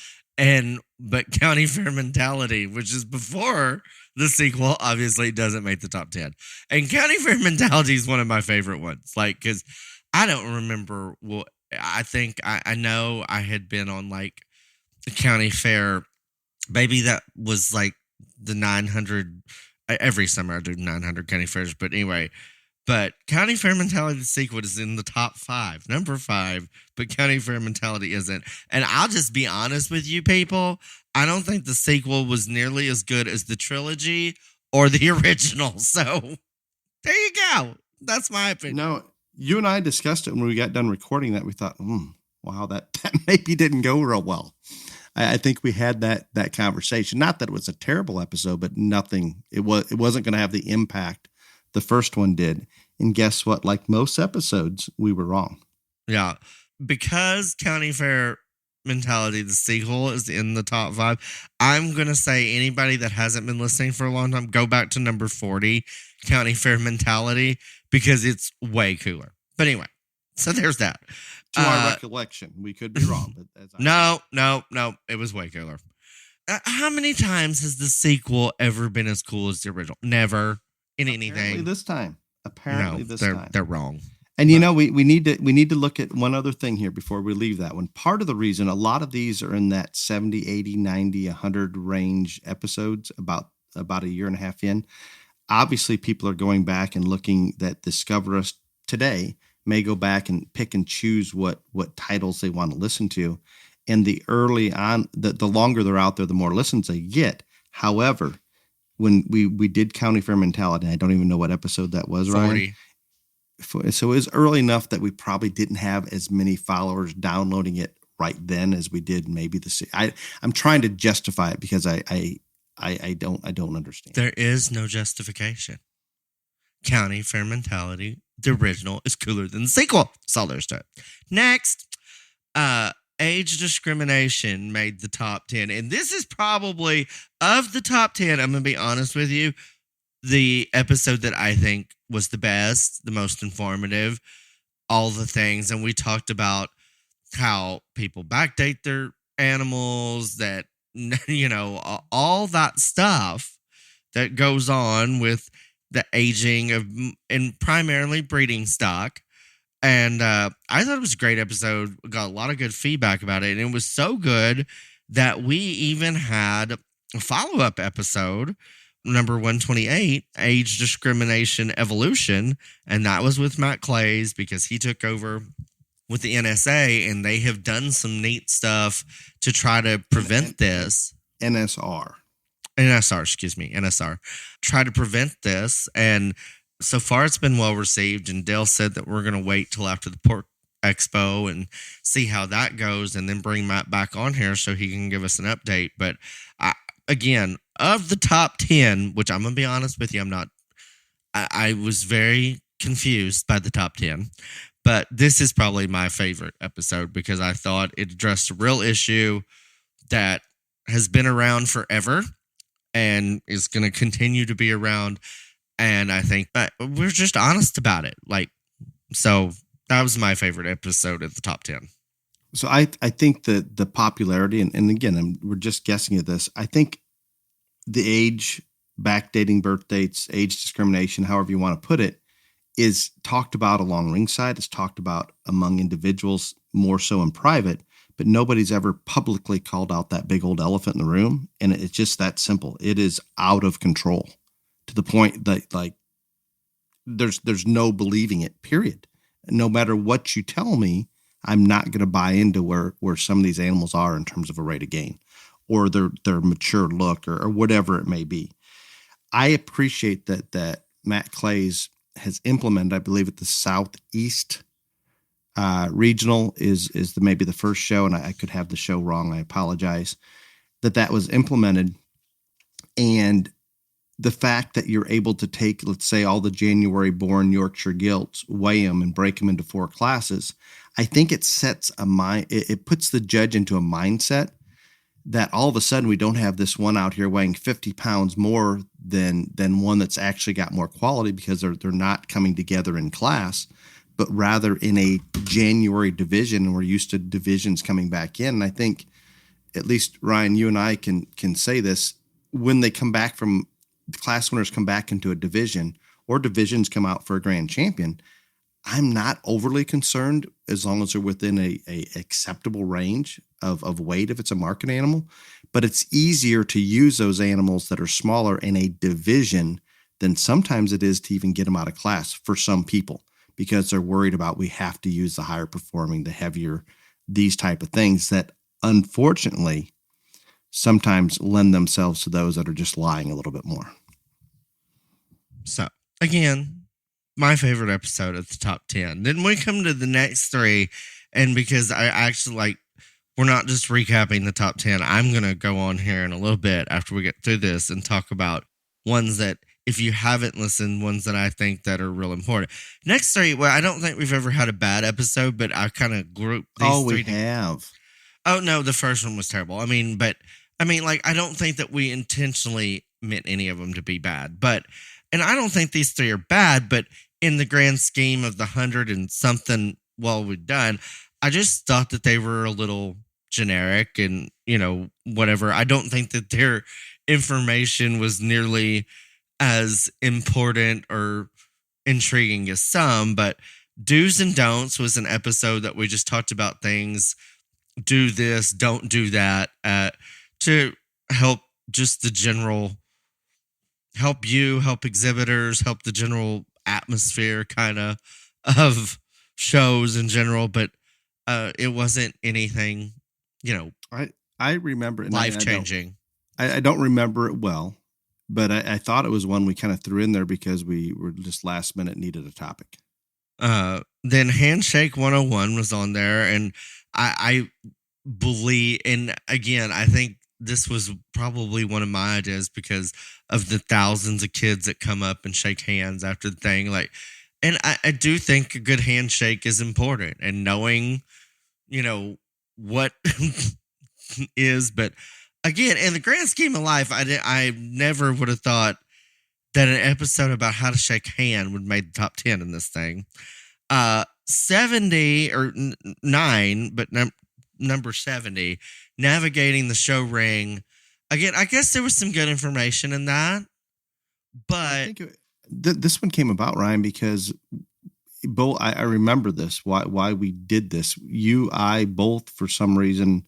Speaker 2: But County Fair Mentality, which is before the sequel, obviously doesn't make the top 10. And County Fair Mentality is one of my favorite ones. Like, because I don't remember. Well, I think I know I had been on like the County Fair. Maybe that was like the 900. Every summer I do 900 county fairs. But anyway, County Fair Mentality, the sequel, is in the top 5, number 5, but County Fair Mentality isn't. And I'll just be honest with you people, I don't think the sequel was nearly as good as the trilogy or the original. So there you go. That's my opinion.
Speaker 3: No, you and I discussed it when we got done recording that. We thought, wow, that maybe didn't go real well. I think we had that conversation. Not that it was a terrible episode, but it wasn't going to have the impact the first one did. And guess what? Like most episodes, we were wrong.
Speaker 2: Yeah. Because County Fair Mentality, the sequel, is in the top 5, I'm going to say anybody that hasn't been listening for a long time, go back to number 40, County Fair Mentality, because it's way cooler. But anyway, so there's that.
Speaker 3: To our recollection, we could be wrong. But
Speaker 2: No, it was way cooler. How many times has the sequel ever been as cool as the original? Never. In anything.
Speaker 3: Apparently this time.
Speaker 2: They're wrong.
Speaker 3: And we need to look at one other thing here before we leave that one. Part of the reason a lot of these are in that 70, 80, 90, 100 range episodes about a year and a half in. Obviously, people are going back and looking that discover us today, may go back and pick and choose what titles they want to listen to. And the early on, the longer they're out there, the more listens they get. However, when we did County Fair Mentality, I don't even know what episode that was,
Speaker 2: 40.
Speaker 3: Ryan. So it was early enough that we probably didn't have as many followers downloading it right then as we did maybe I'm trying to justify it because I don't understand.
Speaker 2: There is no justification. County Fair Mentality, the original, is cooler than the sequel. That's all there is to it. Next, age discrimination made the top 10. And this is probably, of the top 10, I'm going to be honest with you, the episode that I think was the best, the most informative, all the things. And we talked about how people backdate their animals, that, all that stuff that goes on with the aging of, and primarily breeding stock. And I thought it was a great episode. We got a lot of good feedback about it. And it was so good that we even had a follow-up episode, number 128, Age Discrimination Evolution. And that was with Matt Clays, because he took over with the NSA, and they have done some neat stuff to try to prevent this.
Speaker 3: NSR.
Speaker 2: Try to prevent this. And so far, it's been well received, and Dale said that we're going to wait till after the Pork Expo and see how that goes, and then bring Matt back on here so he can give us an update. But again, of the top 10, which I'm going to be honest with you, I was very confused by the top 10, but this is probably my favorite episode because I thought it addressed a real issue that has been around forever and is going to continue to be around. And I think we're just honest about it. Like, so that was my favorite episode at the top 10.
Speaker 3: So I think that the popularity, and again, we're just guessing at this. I think the age, backdating birth dates, age discrimination, however you want to put it, is talked about along ringside. It's talked about among individuals more so in private, but nobody's ever publicly called out that big old elephant in the room. And it's just that simple. It is out of control to the point that like there's no believing it, period. No matter what you tell me, I'm not going to buy into where some of these animals are in terms of a rate of gain or their mature look or whatever it may be. I appreciate that Matt Clays has implemented, I believe at the Southeast Regional is maybe the first show, and I could have the show wrong. I apologize that was implemented. And the fact that you're able to take, let's say, all the January born Yorkshire Gilts, weigh them and break them into 4 classes, I think it sets it puts the judge into a mindset that all of a sudden we don't have this one out here weighing 50 pounds more than one that's actually got more quality because they're not coming together in class, but rather in a January division. And we're used to divisions coming back in. And I think at least Ryan, you and I can say this when they come back from the class winners come back into a division or divisions come out for a grand champion. I'm not overly concerned as long as they're within a acceptable range of weight if it's a market animal, but it's easier to use those animals that are smaller in a division than sometimes it is to even get them out of class for some people because they're worried about we have to use the higher performing, the heavier, these type of things that unfortunately sometimes lend themselves to those that are just lying a little bit more.
Speaker 2: So again, my favorite episode at the top 10. Then we come to the next 3. And because I actually we're not just recapping the top 10. I'm going to go on here in a little bit after we get through this and talk about ones that, if you haven't listened, ones that I think that are real important. Next 3, well, I don't think we've ever had a bad episode, but I kind of grouped these 3.
Speaker 3: Oh, we have.
Speaker 2: Oh, no, the first one was terrible. I don't think that we intentionally meant any of them to be bad. And I don't think these 3 are bad, but in the grand scheme of the 100 and something we've done, I just thought that they were a little generic and, whatever. I don't think that their information was nearly as important or intriguing as some, but Do's and Don'ts was an episode that we just talked about things, do this, don't do that, to help just the general, help exhibitors, help the general atmosphere kind of shows in general, but it wasn't anything,
Speaker 3: I remember it.
Speaker 2: Life-changing.
Speaker 3: I don't remember it well, but I thought it was one we kind of threw in there because we were just last minute needed a topic.
Speaker 2: Then Handshake 101 was on there, and I believe, and again, I think this was probably one of my ideas because of the thousands of kids that come up and shake hands after the thing. And I do think a good handshake is important, and knowing, what is, but again, in the grand scheme of life, I never would have thought that an episode about how to shake hand would make the top 10 in this thing. 70 or 9, but number 70, navigating the show ring. Again, I guess there was some good information in that, but
Speaker 3: I think this one came about, Ryan, because both I remember this why we did this. I both for some reason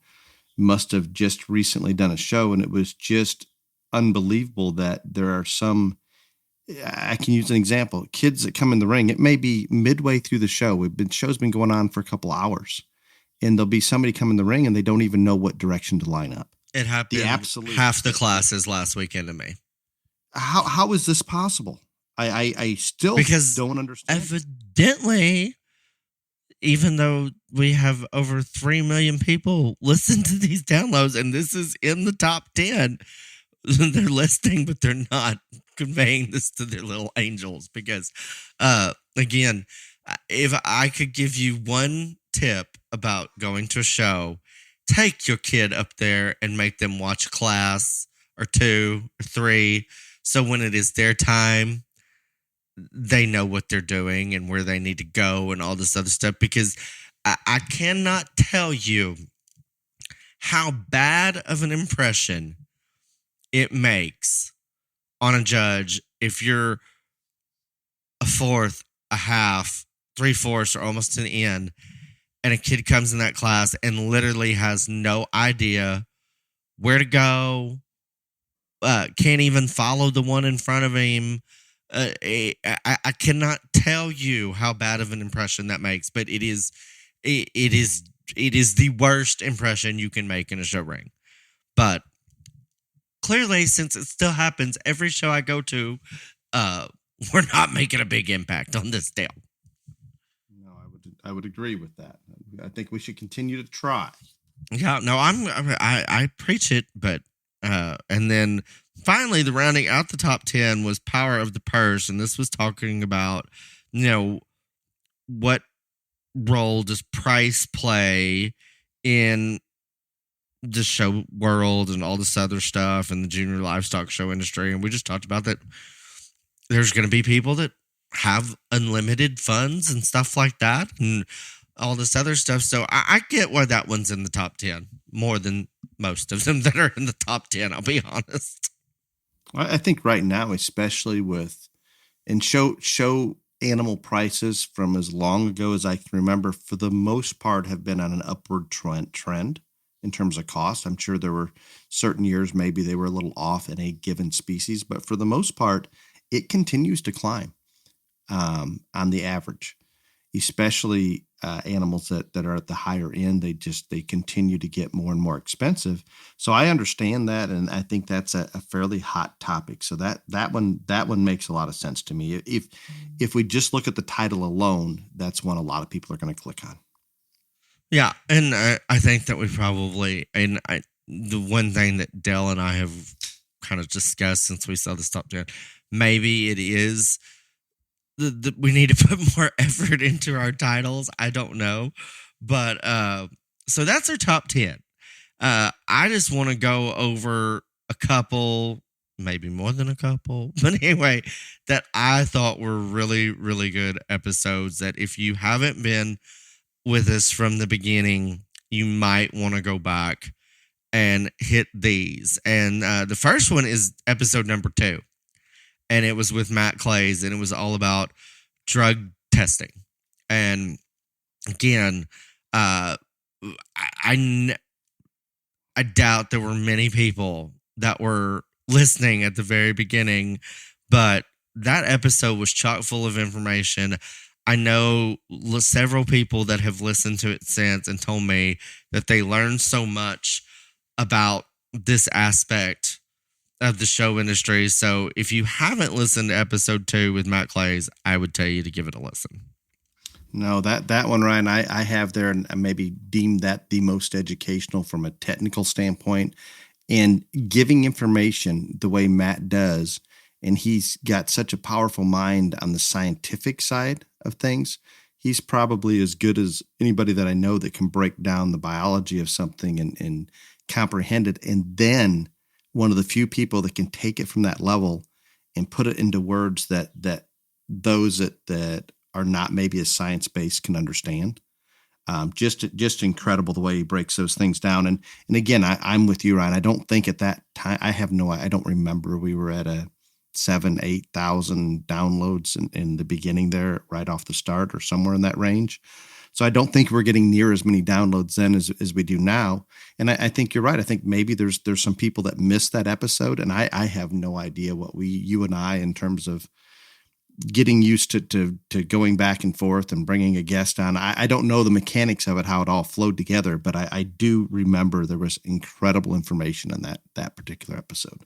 Speaker 3: must have just recently done a show, and it was just unbelievable that there are some. I can use an example: kids that come in the ring. It may be midway through the show. Show's been going on for a couple hours, and there'll be somebody come in the ring and they don't even know what direction to line up.
Speaker 2: It happened half the classes last weekend to me.
Speaker 3: How is this possible? I still don't understand.
Speaker 2: Evidently, even though we have over 3 million people listen to these downloads, and this is in the top 10, they're listening, but they're not conveying this to their little angels. Because, again, if I could give you one tip about going to a show, take your kid up there and make them watch a class or 2 or 3. So when it is their time, they know what they're doing and where they need to go and all this other stuff, because I cannot tell you how bad of an impression it makes on a judge if you're a fourth, a half, 3/4, or almost to the end, and a kid comes in that class and literally has no idea where to go, can't even follow the one in front of him. I cannot tell you how bad of an impression that makes, but it is the worst impression you can make in a show ring. But clearly, since it still happens every show I go to, we're not making a big impact on this deal.
Speaker 3: No, I would agree with that. I think we should continue to try.
Speaker 2: Yeah, no, I preach it, but and then finally the rounding out the top 10 was Power of the Purse, and this was talking about, what role does price play in the show world and all this other stuff and the junior livestock show industry. And we just talked about that there's going to be people that have unlimited funds and stuff like that and all this other stuff. So I get why that one's in the top 10 more than most of them that are in the top 10, I'll be honest.
Speaker 3: I think right now, especially and show animal prices from as long ago as I can remember, for the most part, have been on an upward trend in terms of cost. I'm sure there were certain years maybe they were a little off in a given species, but for the most part, it continues to climb on the average, especially animals that are at the higher end. They continue to get more and more expensive. So I understand that, and I think that's a fairly hot topic. So that one makes a lot of sense to me. If we just look at the title alone, that's one a lot of people are going to click on.
Speaker 2: Yeah, and I think that we probably, the one thing that Dell and I have kind of discussed since we saw this top 10, maybe it is we need to put more effort into our titles. I don't know. But so that's our top 10. I just want to go over a couple, maybe more than a couple, but anyway, that I thought were really, really good episodes that if you haven't been with us from the beginning, you might want to go back and hit these. And the first one is episode number 2. And it was with Matt Clays, and it was all about drug testing. And again, I doubt there were many people that were listening at the very beginning, but that episode was chock full of information. I know several people that have listened to it since and told me that they learned so much about this aspect of the show industry. So if you haven't listened to episode 2 with Matt Clays, I would tell you to give it a listen.
Speaker 3: No, that one, Ryan, I have there, and maybe deemed that the most educational from a technical standpoint, and giving information the way Matt does. And he's got such a powerful mind on the scientific side of things. He's probably as good as anybody that I know that can break down the biology of something and comprehend it. And then one of the few people that can take it from that level and put it into words that those that are not maybe as science-based can understand. Just incredible the way he breaks those things down. And again, I'm with you, Ryan. I don't think at that time, I don't remember we were at a 7,000-8,000 downloads in the beginning there, right off the start, or somewhere in that range. So I don't think we're getting near as many downloads then as we do now. And I think you're right. I think maybe there's some people that missed that episode, and I have no idea what you and I, in terms of getting used to going back and forth and bringing a guest on. I don't know the mechanics of it, how it all flowed together, but I do remember there was incredible information in that particular episode.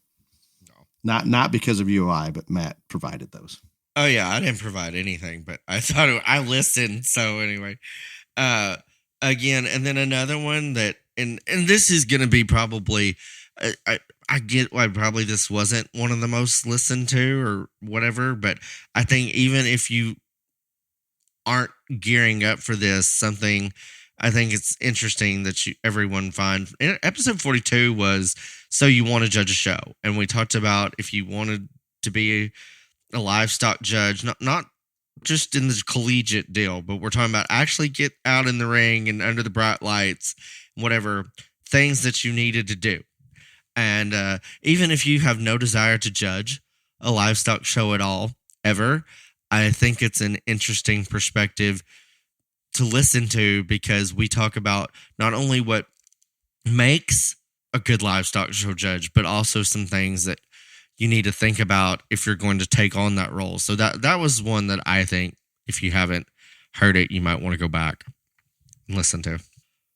Speaker 3: No. Not because of UI, but Matt provided those.
Speaker 2: Oh yeah, I didn't provide anything, but I thought I listened. So anyway, again, and then another one that, and this is going to be probably, I get why probably this wasn't one of the most listened to or whatever, but I think even if you aren't gearing up for this, something I think it's interesting that everyone find. Episode 42 was So You Want to Judge a Show, and we talked about if you wanted to be a livestock judge, not just in the collegiate deal, but we're talking about actually get out in the ring and under the bright lights, whatever things that you needed to do. And even if you have no desire to judge a livestock show at all, ever, I think it's an interesting perspective to listen to, because we talk about not only what makes a good livestock show judge, but also some things that you need to think about if you're going to take on that role. So that was one that I think, if you haven't heard it, you might want to go back and listen to.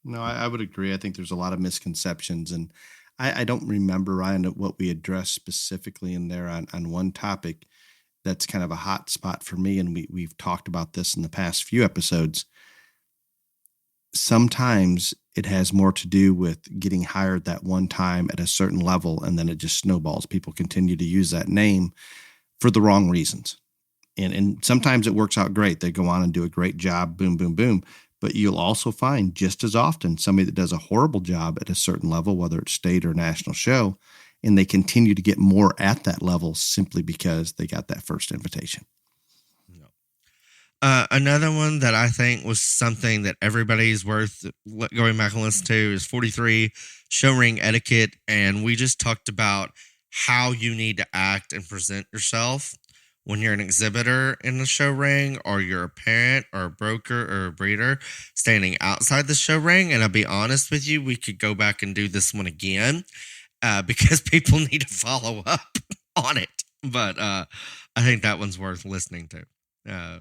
Speaker 3: No, I would agree. I think there's a lot of misconceptions, and I don't remember, Ryan, what we addressed specifically in there on one topic that's kind of a hot spot for me, and we've talked about this in the past few episodes. Sometimes it has more to do with getting hired that one time at a certain level, and then it just snowballs. People continue to use that name for the wrong reasons. And sometimes it works out great. They go on and do a great job, boom, boom, boom. But you'll also find just as often somebody that does a horrible job at a certain level, whether it's state or national show, and they continue to get more at that level simply because they got that first invitation.
Speaker 2: Another one that I think was something that everybody's worth going back and listen to is 43, show ring etiquette. And we just talked about how you need to act and present yourself when you're an exhibitor in the show ring, or you're a parent or a broker or a breeder standing outside the show ring. And I'll be honest with you, we could go back and do this one again because people need to follow up on it. But I think that one's worth listening to. I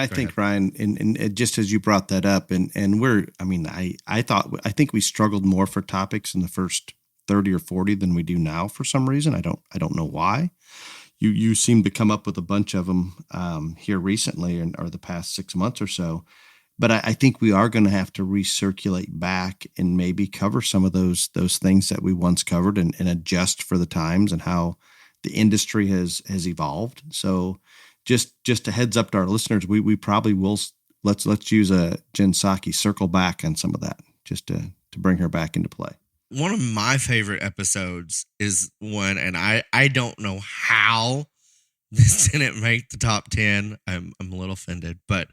Speaker 2: think, Ryan, and just as you brought that up, I think we struggled more for topics in the first 30 or 40 than we do now for some reason. I don't know why. You seem to come up with a bunch of them here recently, or the past 6 months or so. But I think we are going to have to recirculate back and maybe cover some of those things that we once covered, and adjust for the times and how the industry has evolved. So just a heads up to our listeners, we probably will, let's use a Jen Psaki circle back on some of that, just to bring her back into play. One of my favorite episodes is one, and I don't know how this didn't make the top 10. I'm a little offended, but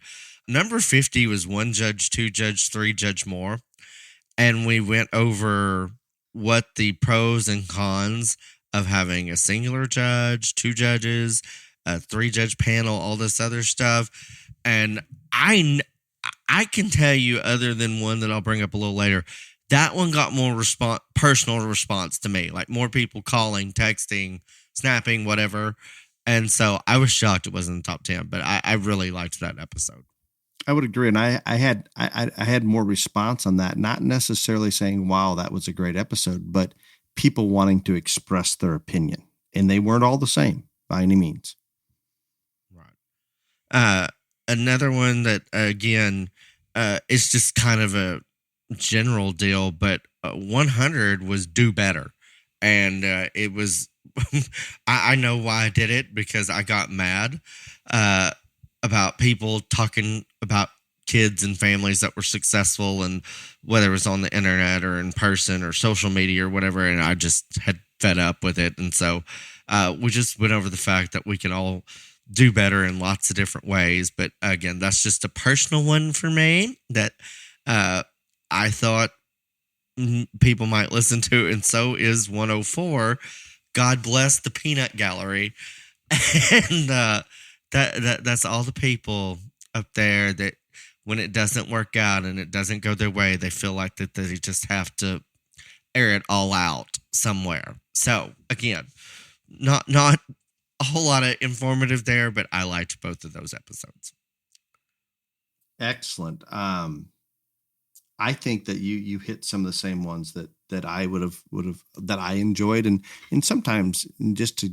Speaker 2: number 50 was one judge, two judge, three judge more. And we went over what the pros and cons of having a singular judge, two judges, a three judge panel, all this other stuff. And I can tell you, other than one that I'll bring up a little later, that one got more personal response to me, like more people calling, texting, snapping, whatever. And so I was shocked it wasn't in the top 10, but I really liked that episode.
Speaker 3: I would agree. And I had more response on that, not necessarily saying, wow, that was a great episode, but people wanting to express their opinion, and they weren't all the same by any means.
Speaker 2: Right. Another one that, again, is just kind of a general deal, but 100 was do better. And it was, I know why I did it, because I got mad about people talking about kids and families that were successful, and whether it was on the internet or in person or social media or whatever. And I just had fed up with it. And so we just went over the fact that we can all do better in lots of different ways. But again, that's just a personal one for me that I thought people might listen to. And so is 104, God Bless the Peanut Gallery. And that's all the people up there that, when it doesn't work out and it doesn't go their way, they feel like that they just have to air it all out somewhere. So again, not a whole lot of informative there, but I liked both of those episodes.
Speaker 3: Excellent. I think that you hit some of the same ones that I would have that I enjoyed, and sometimes just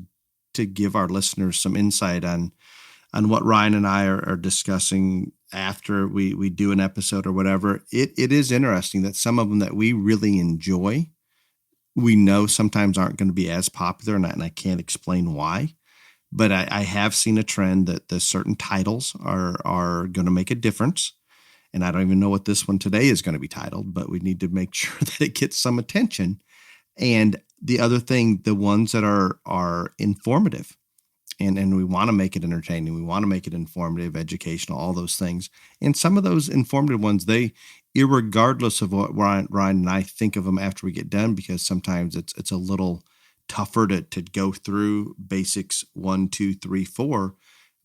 Speaker 3: to give our listeners some insight on what Ryan and I are discussing after we do an episode or whatever. It is interesting that some of them that we really enjoy, we know sometimes aren't going to be as popular, and I can't explain why. But I have seen a trend that the certain titles are going to make a difference. And I don't even know what this one today is going to be titled, but we need to make sure that it gets some attention. And the other thing, the ones that are informative, and we want to make it entertaining. We want to make it informative, educational, all those things. And some of those informative ones, they, irregardless of what Ryan and I think of them after we get done, because sometimes it's a little tougher to go through basics 1, 2, 3, 4.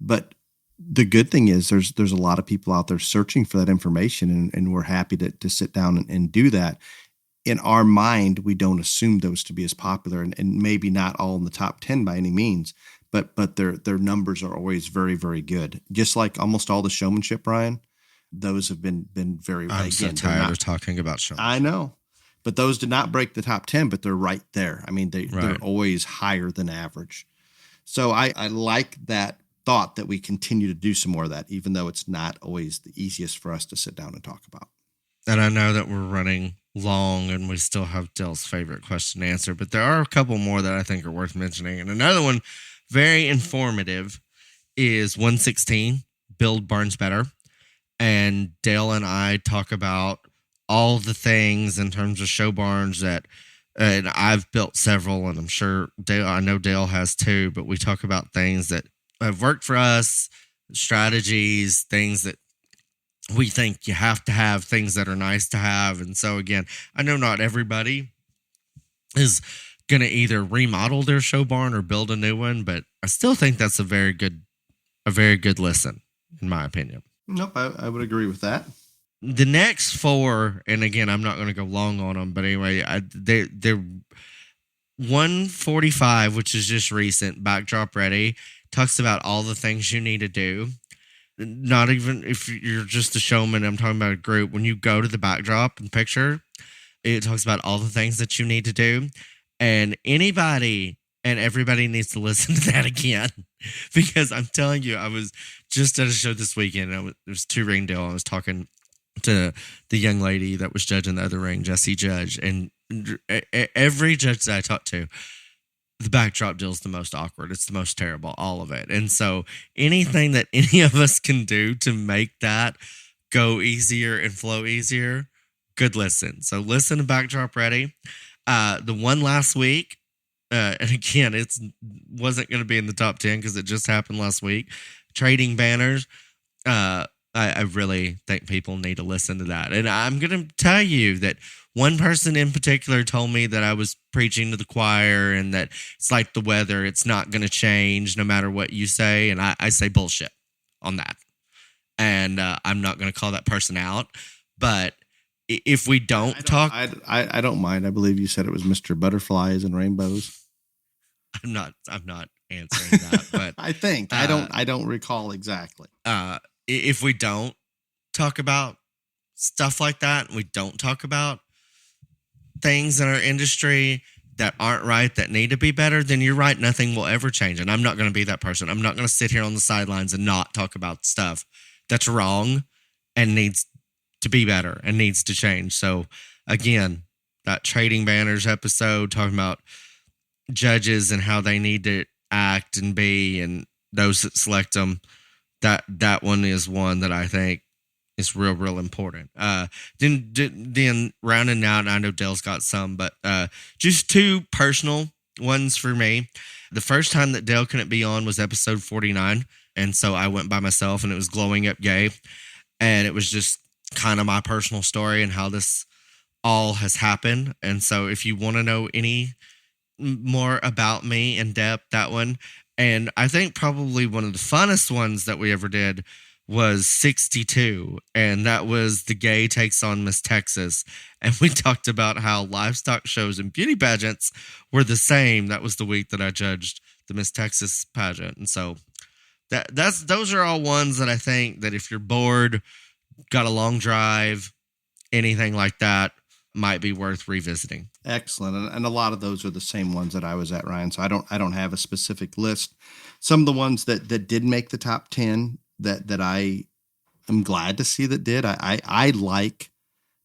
Speaker 3: But the good thing is there's a lot of people out there searching for that information, and we're happy to sit down and do that. In our mind, we don't assume those to be as popular, and maybe not all in the top 10 by any means, but their numbers are always very, very good. Just like almost all the showmanship, Brian, those have been very.
Speaker 2: I'm so tired of talking about showmanship.
Speaker 3: I know, but those did not break the top 10, but they're right there. I mean, they're always higher than average. So I like that thought that we continue to do some more of that, even though it's not always the easiest for us to sit down and talk about.
Speaker 2: And I know that we're running long and we still have Dale's favorite question to answer, but there are a couple more that I think are worth mentioning. And another one, very informative, is 116, Build Barns Better. And Dale and I talk about all the things in terms of show barns and I've built several, and I'm sure I know Dale has too, but we talk about things that have worked for us, strategies, things that we think you have to have, things that are nice to have. And so again, I know not everybody is going to either remodel their show barn or build a new one, but I still think that's a very good listen, in my opinion.
Speaker 3: Nope, I would agree with that.
Speaker 2: The next 4, and again, I'm not going to go long on them, but anyway, they're 145, which is just recent, Backdrop Ready, talks about all the things you need to do. Not even if you're just a showman, I'm talking about a group. When you go to the backdrop and picture, it talks about all the things that you need to do. And anybody and everybody needs to listen to that again. Because I'm telling you, I was just at a show this weekend. There was 2 ring deal. I was talking to the young lady that was judging the other ring, Jessie Judge. And every judge that I talked to, the backdrop deal is the most awkward. It's the most terrible, all of it. And so anything that any of us can do to make that go easier and flow easier, good listen. So listen to Backdrop Ready. The one last week, and again, it wasn't going to be in the top 10 because it just happened last week. Trading Banners. I really think people need to listen to that. And I'm going to tell you that one person in particular told me that I was preaching to the choir and that it's like the weather. It's not going to change no matter what you say. And I say bullshit on that. And I'm not going to call that person out. But if we don't talk...
Speaker 3: I don't mind. I believe you said it was Mr. Butterflies and Rainbows.
Speaker 2: I'm not answering that. But
Speaker 3: I think. I don't recall exactly.
Speaker 2: If we don't talk about stuff like that, we don't talk about things in our industry that aren't right, that need to be better, then you're right, nothing will ever change. And I'm not going to be that person. I'm not going to sit here on the sidelines and not talk about stuff that's wrong and needs to be better and needs to change. So again, that Trading Banners episode, talking about judges and how they need to act and be, and those that select them, that one is one that I think is real important. Then rounding out, I know Dale's got some, but just 2 personal ones for me. The first time that Dale couldn't be on was episode 49, and so I went by myself, and it was Glowing Up Gay, and it was just kind of my personal story and how this all has happened. And so if you want to know any more about me in depth, that one. And I think probably one of the funnest ones that we ever did was 62. And that was The Gay Takes on Miss Texas. And we talked about how livestock shows and beauty pageants were the same. That was the week that I judged the Miss Texas pageant. And so those are all ones that I think that if you're bored, got a long drive, anything like that, might be worth revisiting.
Speaker 3: Excellent. And a lot of those are the same ones that I was at, Ryan. So I don't have a specific list. Some of the ones that did make the top 10 that I am glad to see that did. I like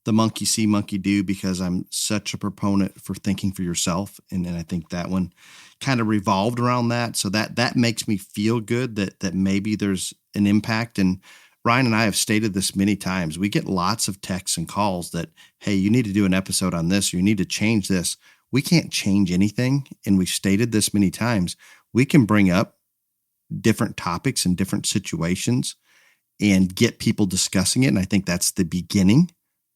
Speaker 3: the Monkey See, Monkey Do because I'm such a proponent for thinking for yourself. And I think that one kind of revolved around that. So that makes me feel good that maybe there's an impact. And Ryan and I have stated this many times. We get lots of texts and calls that, hey, you need to do an episode on this, or you need to change this. We can't change anything. And we've stated this many times. We can bring up different topics and different situations and get people discussing it. And I think that's the beginning,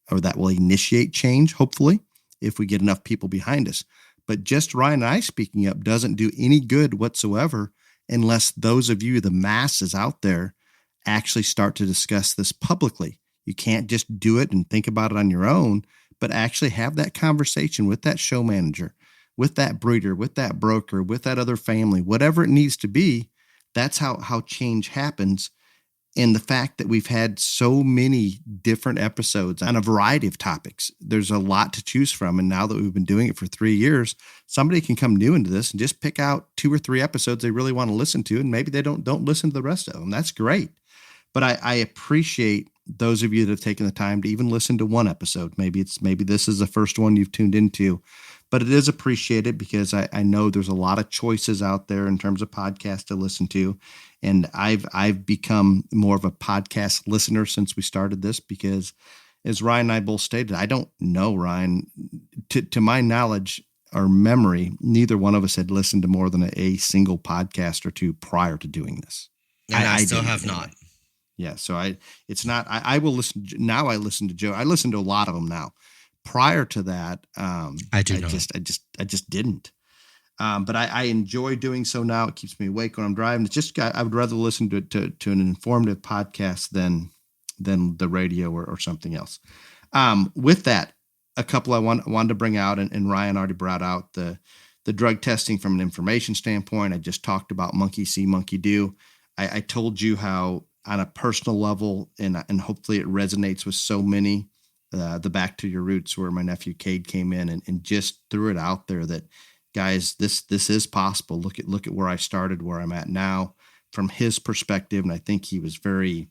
Speaker 3: or that will initiate change, hopefully, if we get enough people behind us. But just Ryan and I speaking up doesn't do any good whatsoever unless those of you, the masses out there, actually start to discuss this publicly. You can't just do it and think about it on your own, but actually have that conversation with that show manager, with that breeder, with that broker, with that other family, whatever it needs to be. That's how change happens. And the fact that we've had so many different episodes on a variety of topics, there's a lot to choose from. And now that we've been doing it for 3 years, somebody can come new into this and just pick out 2 or 3 episodes they really want to listen to. And maybe they don't listen to the rest of them. That's great. But I appreciate those of you that have taken the time to even listen to one episode. Maybe this is the first one you've tuned into, but it is appreciated because I know there's a lot of choices out there in terms of podcasts to listen to. And I've become more of a podcast listener since we started this because, as Ryan and I both stated, I don't know, Ryan, to my knowledge or memory, neither one of us had listened to more than a single podcast or 2 prior to doing this.
Speaker 2: And I still have not.
Speaker 3: Yeah. So I will listen. Now I listen to Joe. I listen to a lot of them now. Prior to that, I just didn't. But I enjoy doing so now. It keeps me awake when I'm driving. It's just, I would rather listen to an informative podcast than the radio or something else. With that, a couple I wanted to bring out, and Ryan already brought out the drug testing from an information standpoint. I just talked about monkey see, monkey do. I told you how, on a personal level, and hopefully it resonates with so many, the Back to Your Roots, where my nephew Cade came in and just threw it out there that, guys, this is possible. Look at where I started, where I'm at now, from his perspective. And I think he was very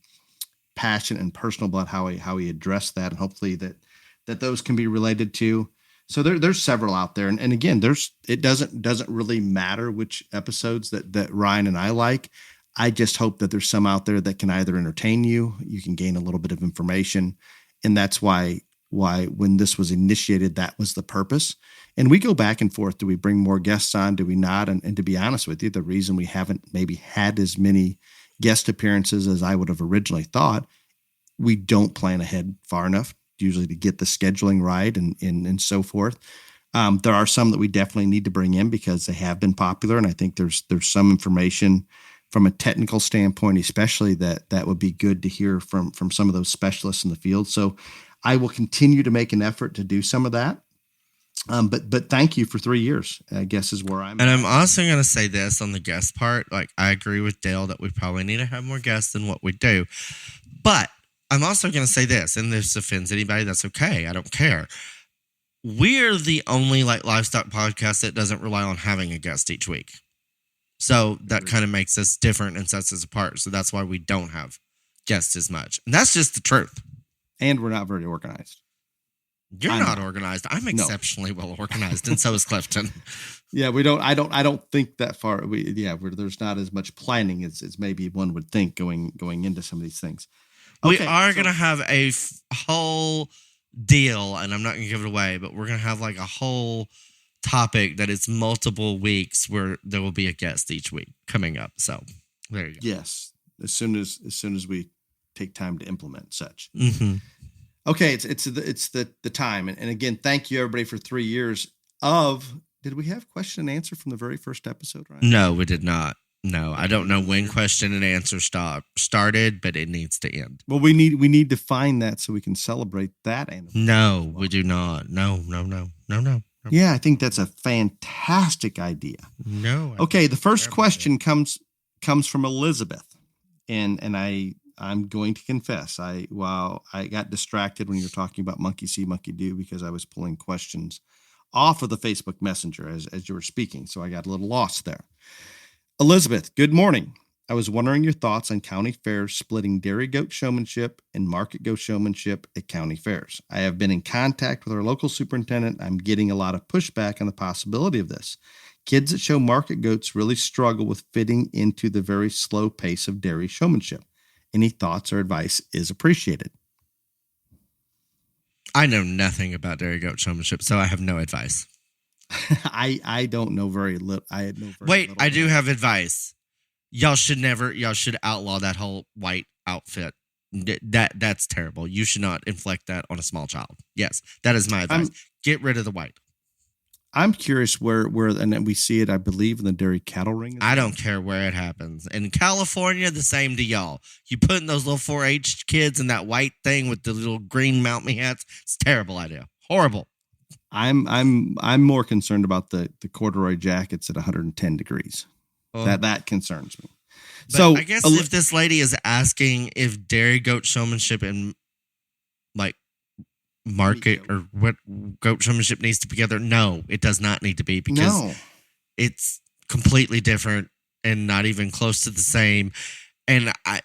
Speaker 3: passionate and personal about how he addressed that, and hopefully that those can be related to. So there's several out there, and again, it doesn't really matter which episodes that Ryan and I like. I just hope that there's some out there that can either entertain you, you can gain a little bit of information. And that's why when this was initiated, that was the purpose. And we go back and forth. Do we bring more guests on? Do we not? And to be honest with you, the reason we haven't maybe had as many guest appearances as I would have originally thought, we don't plan ahead far enough, usually, to get the scheduling right and so forth. There are some that we definitely need to bring in because they have been popular. And I think there's some information from a technical standpoint, especially that would be good to hear from some of those specialists in the field. So I will continue to make an effort to do some of that. But thank you for 3 years, I guess, is where I'm
Speaker 2: at. And
Speaker 3: at.
Speaker 2: I'm also going to say this on the guest part. Like, I agree with Dale that we probably need to have more guests than what we do. But I'm also going to say this, and this offends anybody, that's okay. I don't care. We're the only livestock podcast that doesn't rely on having a guest each week. So that kind of makes us different and sets us apart. So that's why we don't have guests as much. And that's just the truth.
Speaker 3: And we're not very organized.
Speaker 2: You're not organized. I'm exceptionally well organized, and so is Clifton.
Speaker 3: Yeah, we don't. I don't think that far. There's not as much planning as maybe one would think going into some of these things.
Speaker 2: Okay, we are going to have a whole deal, and I'm not going to give it away, but we're going to have like a whole topic that is multiple weeks where there will be a guest each week coming up. So there you go.
Speaker 3: Yes, as soon as we take time to implement such.
Speaker 2: Mm-hmm.
Speaker 3: Okay, it's the time, and again, thank you everybody for 3 years of. Did we have question and answer from the very first episode, Ryan?
Speaker 2: No, we did not. No, I don't know when question and answer started, but it needs to end.
Speaker 3: Well, we need to find that so we can celebrate that anniversary.
Speaker 2: No, we do not. No.
Speaker 3: Yeah, I think that's a fantastic idea.
Speaker 2: No.
Speaker 3: Okay, the first question comes from Elizabeth, and I'm going to confess, I got distracted when you were talking about monkey see, monkey do, because I was pulling questions off of the Facebook Messenger as you were speaking, so I got a little lost there. Elizabeth, good morning. I was wondering your thoughts on county fairs splitting dairy goat showmanship and market goat showmanship at county fairs. I have been in contact with our local superintendent. I'm getting a lot of pushback on the possibility of this. Kids that show market goats really struggle with fitting into the very slow pace of dairy showmanship. Any thoughts or advice is appreciated.
Speaker 2: I know nothing about dairy goat showmanship, so I have no advice.
Speaker 3: I don't know very little.
Speaker 2: I do have advice. y'all should outlaw that whole white outfit. That's terrible. You should not inflict that on a small child. Yes, that is my advice. Get rid of the white.
Speaker 3: I'm curious where, and then we see it, I believe, in the dairy cattle ring.
Speaker 2: I don't care where it happens. In California, the same to y'all. You putting those little 4-H kids in that white thing with the little green Mount Me hats. It's a terrible idea. Horrible.
Speaker 3: I'm more concerned about the corduroy jackets at 110 degrees. That concerns me.
Speaker 2: But so I guess if this lady is asking if dairy goat showmanship and like market or what goat showmanship needs to be together, no, it does not need to be, because it's completely different and not even close to the same. And I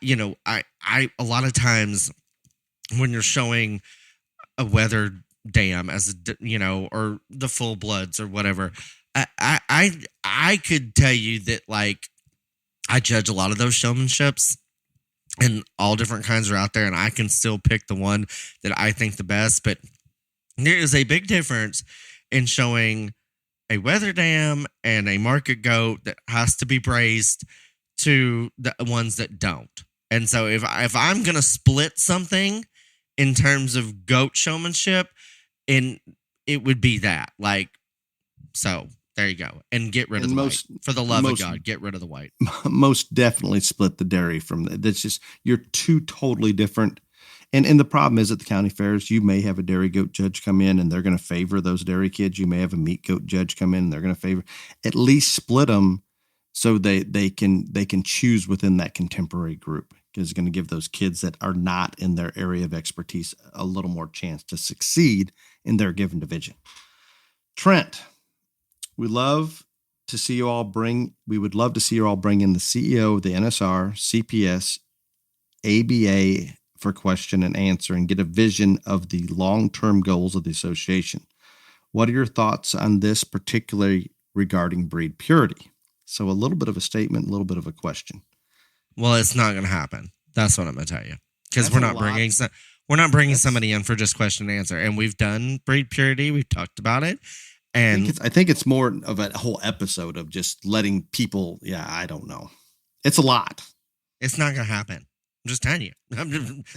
Speaker 2: a lot of times when you're showing a weather dam as or the full bloods or whatever, I could tell you that, like, I judge a lot of those showmanships, and all different kinds are out there, and I can still pick the one that I think the best. But there is a big difference in showing a weather dam and a market goat that has to be braced to the ones that don't. And so if I'm going to split something in terms of goat showmanship, and it would be that. Like, so there you go. And get rid of the white. For the love of God, get rid of the white.
Speaker 3: Most definitely split the dairy from that. That's just, you're two totally different. And the problem is, at the county fairs, you may have a dairy goat judge come in and they're going to favor those dairy kids. You may have a meat goat judge come in and they're going to favor. At least split them so they can choose within that contemporary group, because it's going to give those kids that are not in their area of expertise a little more chance to succeed in their given division. Trent, we would love to see you all bring in the CEO, the NSR, CPS, ABA for question and answer, and get a vision of the long-term goals of the association. What are your thoughts on this, particularly regarding breed purity? So a little bit of a statement, a little bit of a question.
Speaker 2: Well, it's not going to happen. That's what I'm going to tell you, because we're not bringing somebody in for just question and answer. And we've done breed purity. We've talked about it. And
Speaker 3: I think it's more of a whole episode of just letting people. Yeah, I don't know. It's a lot.
Speaker 2: It's not going to happen. I'm just telling you.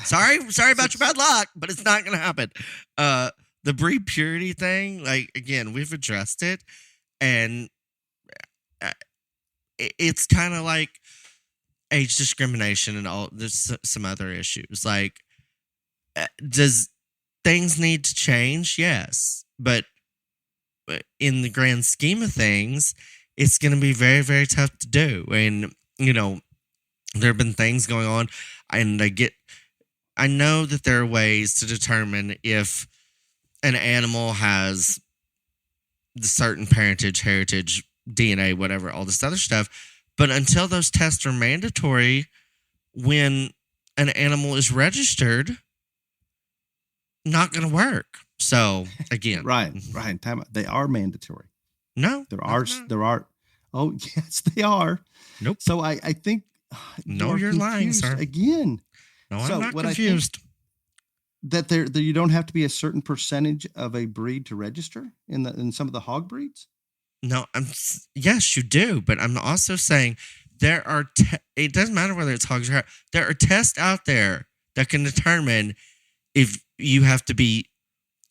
Speaker 2: Sorry about your bad luck, but it's not going to happen. The breed purity thing, like, again, we've addressed it, and it's kind of like age discrimination and all. There's some other issues. Like, does things need to change? Yes, but in the grand scheme of things, it's going to be very, very tough to do. And, there have been things going on, and I know that there are ways to determine if an animal has the certain parentage, heritage, DNA, whatever, all this other stuff. But until those tests are mandatory, when an animal is registered, not going to work. So again,
Speaker 3: Ryan, time out. They are mandatory.
Speaker 2: No,
Speaker 3: there are. Oh, yes, they are.
Speaker 2: Nope.
Speaker 3: So I think.
Speaker 2: No, you're lying, sir.
Speaker 3: Again.
Speaker 2: No, I'm not confused.
Speaker 3: That you don't have to be a certain percentage of a breed to register in some of the hog breeds.
Speaker 2: No, yes, you do. But I'm also saying there are. It doesn't matter whether it's hogs or hog. There are tests out there that can determine if you have to be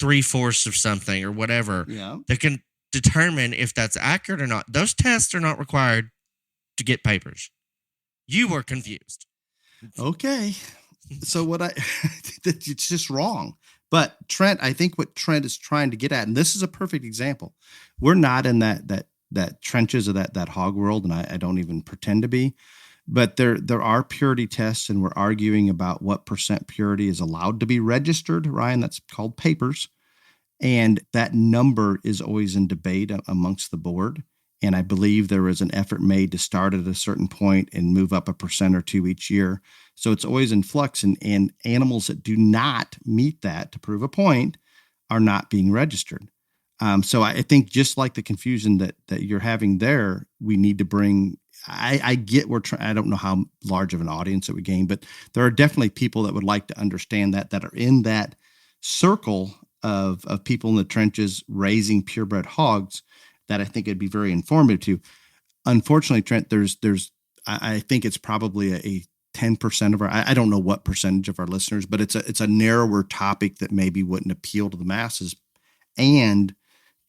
Speaker 2: 3/4 of something or whatever.
Speaker 3: Yeah.
Speaker 2: That can determine if that's accurate or not. Those tests are not required to get papers. You were confused.
Speaker 3: Okay. So it's just wrong. But Trent, I think what Trent is trying to get at, and this is a perfect example. We're not in that trenches of that hog world, and I don't even pretend to be. But there are purity tests, and we're arguing about what percent purity is allowed to be registered, Ryan. That's called papers. And that number is always in debate amongst the board. And I believe there was an effort made to start at a certain point and move up 1% or 2% each year. So it's always in flux, and animals that do not meet that to prove a point are not being registered. So I think just like the confusion that you're having there, we need to bring. I get I don't know how large of an audience it would gain, but there are definitely people that would like to understand that are in that circle of people in the trenches raising purebred hogs. That I think it'd be very informative to. Unfortunately, Trent, there's I think it's probably a 10% of our, I don't know what percentage of our listeners, but it's a narrower topic that maybe wouldn't appeal to the masses. And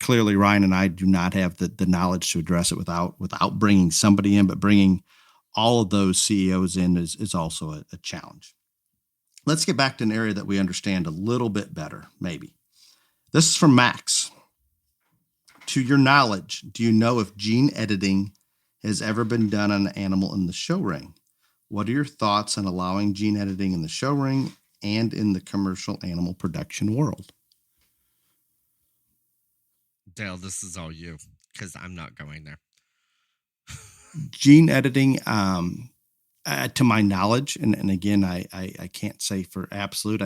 Speaker 3: clearly Ryan and I do not have the knowledge to address it without bringing somebody in, but bringing all of those CEOs in is also a challenge. Let's get back to an area that we understand a little bit better, maybe. This is from Max. To your knowledge, do you know if gene editing has ever been done on an animal in the show ring? What are your thoughts on allowing gene editing in the show ring and in the commercial animal production world?
Speaker 2: Dale, this is all you, because I'm not going there.
Speaker 3: Gene editing, to my knowledge, and again, I can't say for absolute.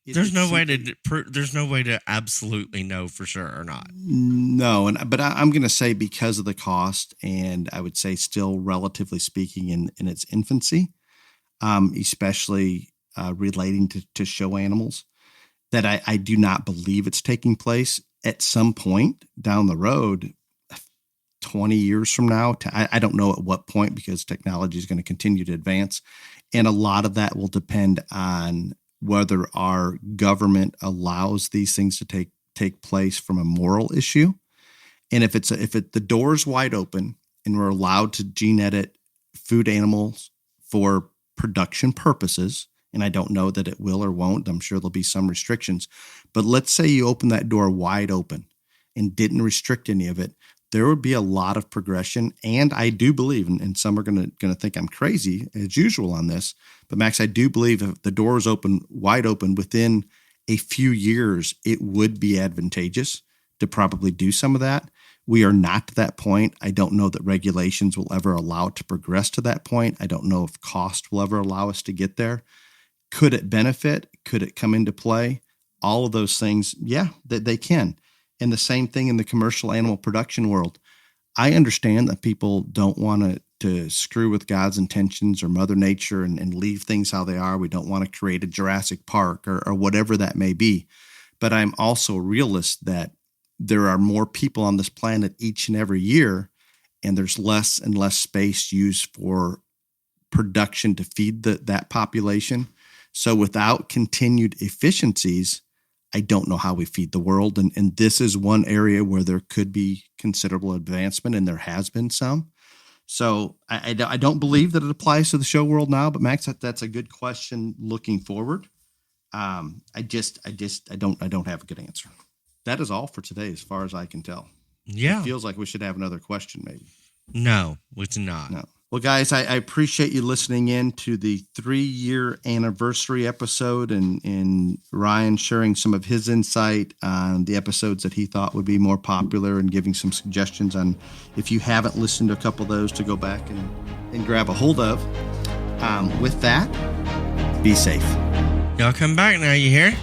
Speaker 2: There's no way to absolutely know for sure or not.
Speaker 3: No, but I'm going to say because of the cost, and I would say still relatively speaking in its infancy, especially relating to show animals, that I do not believe it's taking place. At some point down the road, 20 years from now, I don't know at what point, because technology is going to continue to advance. And a lot of that will depend on whether our government allows these things to take place from a moral issue. And if the door's wide open and we're allowed to gene edit food animals for production purposes, and I don't know that it will or won't, I'm sure there'll be some restrictions, but let's say you open that door wide open and didn't restrict any of it, there would be a lot of progression. And I do believe, and some are going to think I'm crazy as usual on this, but Max, I do believe if the door is wide open within a few years, it would be advantageous to probably do some of that. We are not to that point. I don't know that regulations will ever allow it to progress to that point. I don't know if cost will ever allow us to get there. Could it benefit? Could it come into play? All of those things, yeah, that they can. And the same thing in the commercial animal production world. I understand that people don't want to screw with God's intentions or Mother Nature and leave things how they are. We don't want to create a Jurassic Park or whatever that may be. But I'm also a realist that there are more people on this planet each and every year, and there's less and less space used for production to feed that population. So without continued efficiencies, I don't know how we feed the world. And this is one area where there could be considerable advancement, and there has been some. So I don't believe that it applies to the show world now, but Max, that's a good question looking forward. I don't have a good answer. That is all for today, as far as I can tell.
Speaker 2: Yeah.
Speaker 3: It feels like we should have another question, maybe.
Speaker 2: No, we do not.
Speaker 3: No. Well, guys, I appreciate you listening in to the 3-year anniversary episode and Ryan sharing some of his insight on the episodes that he thought would be more popular and giving some suggestions on, if you haven't listened to a couple of those, to go back and grab a hold of. With that, be safe.
Speaker 2: Y'all come back now, you hear?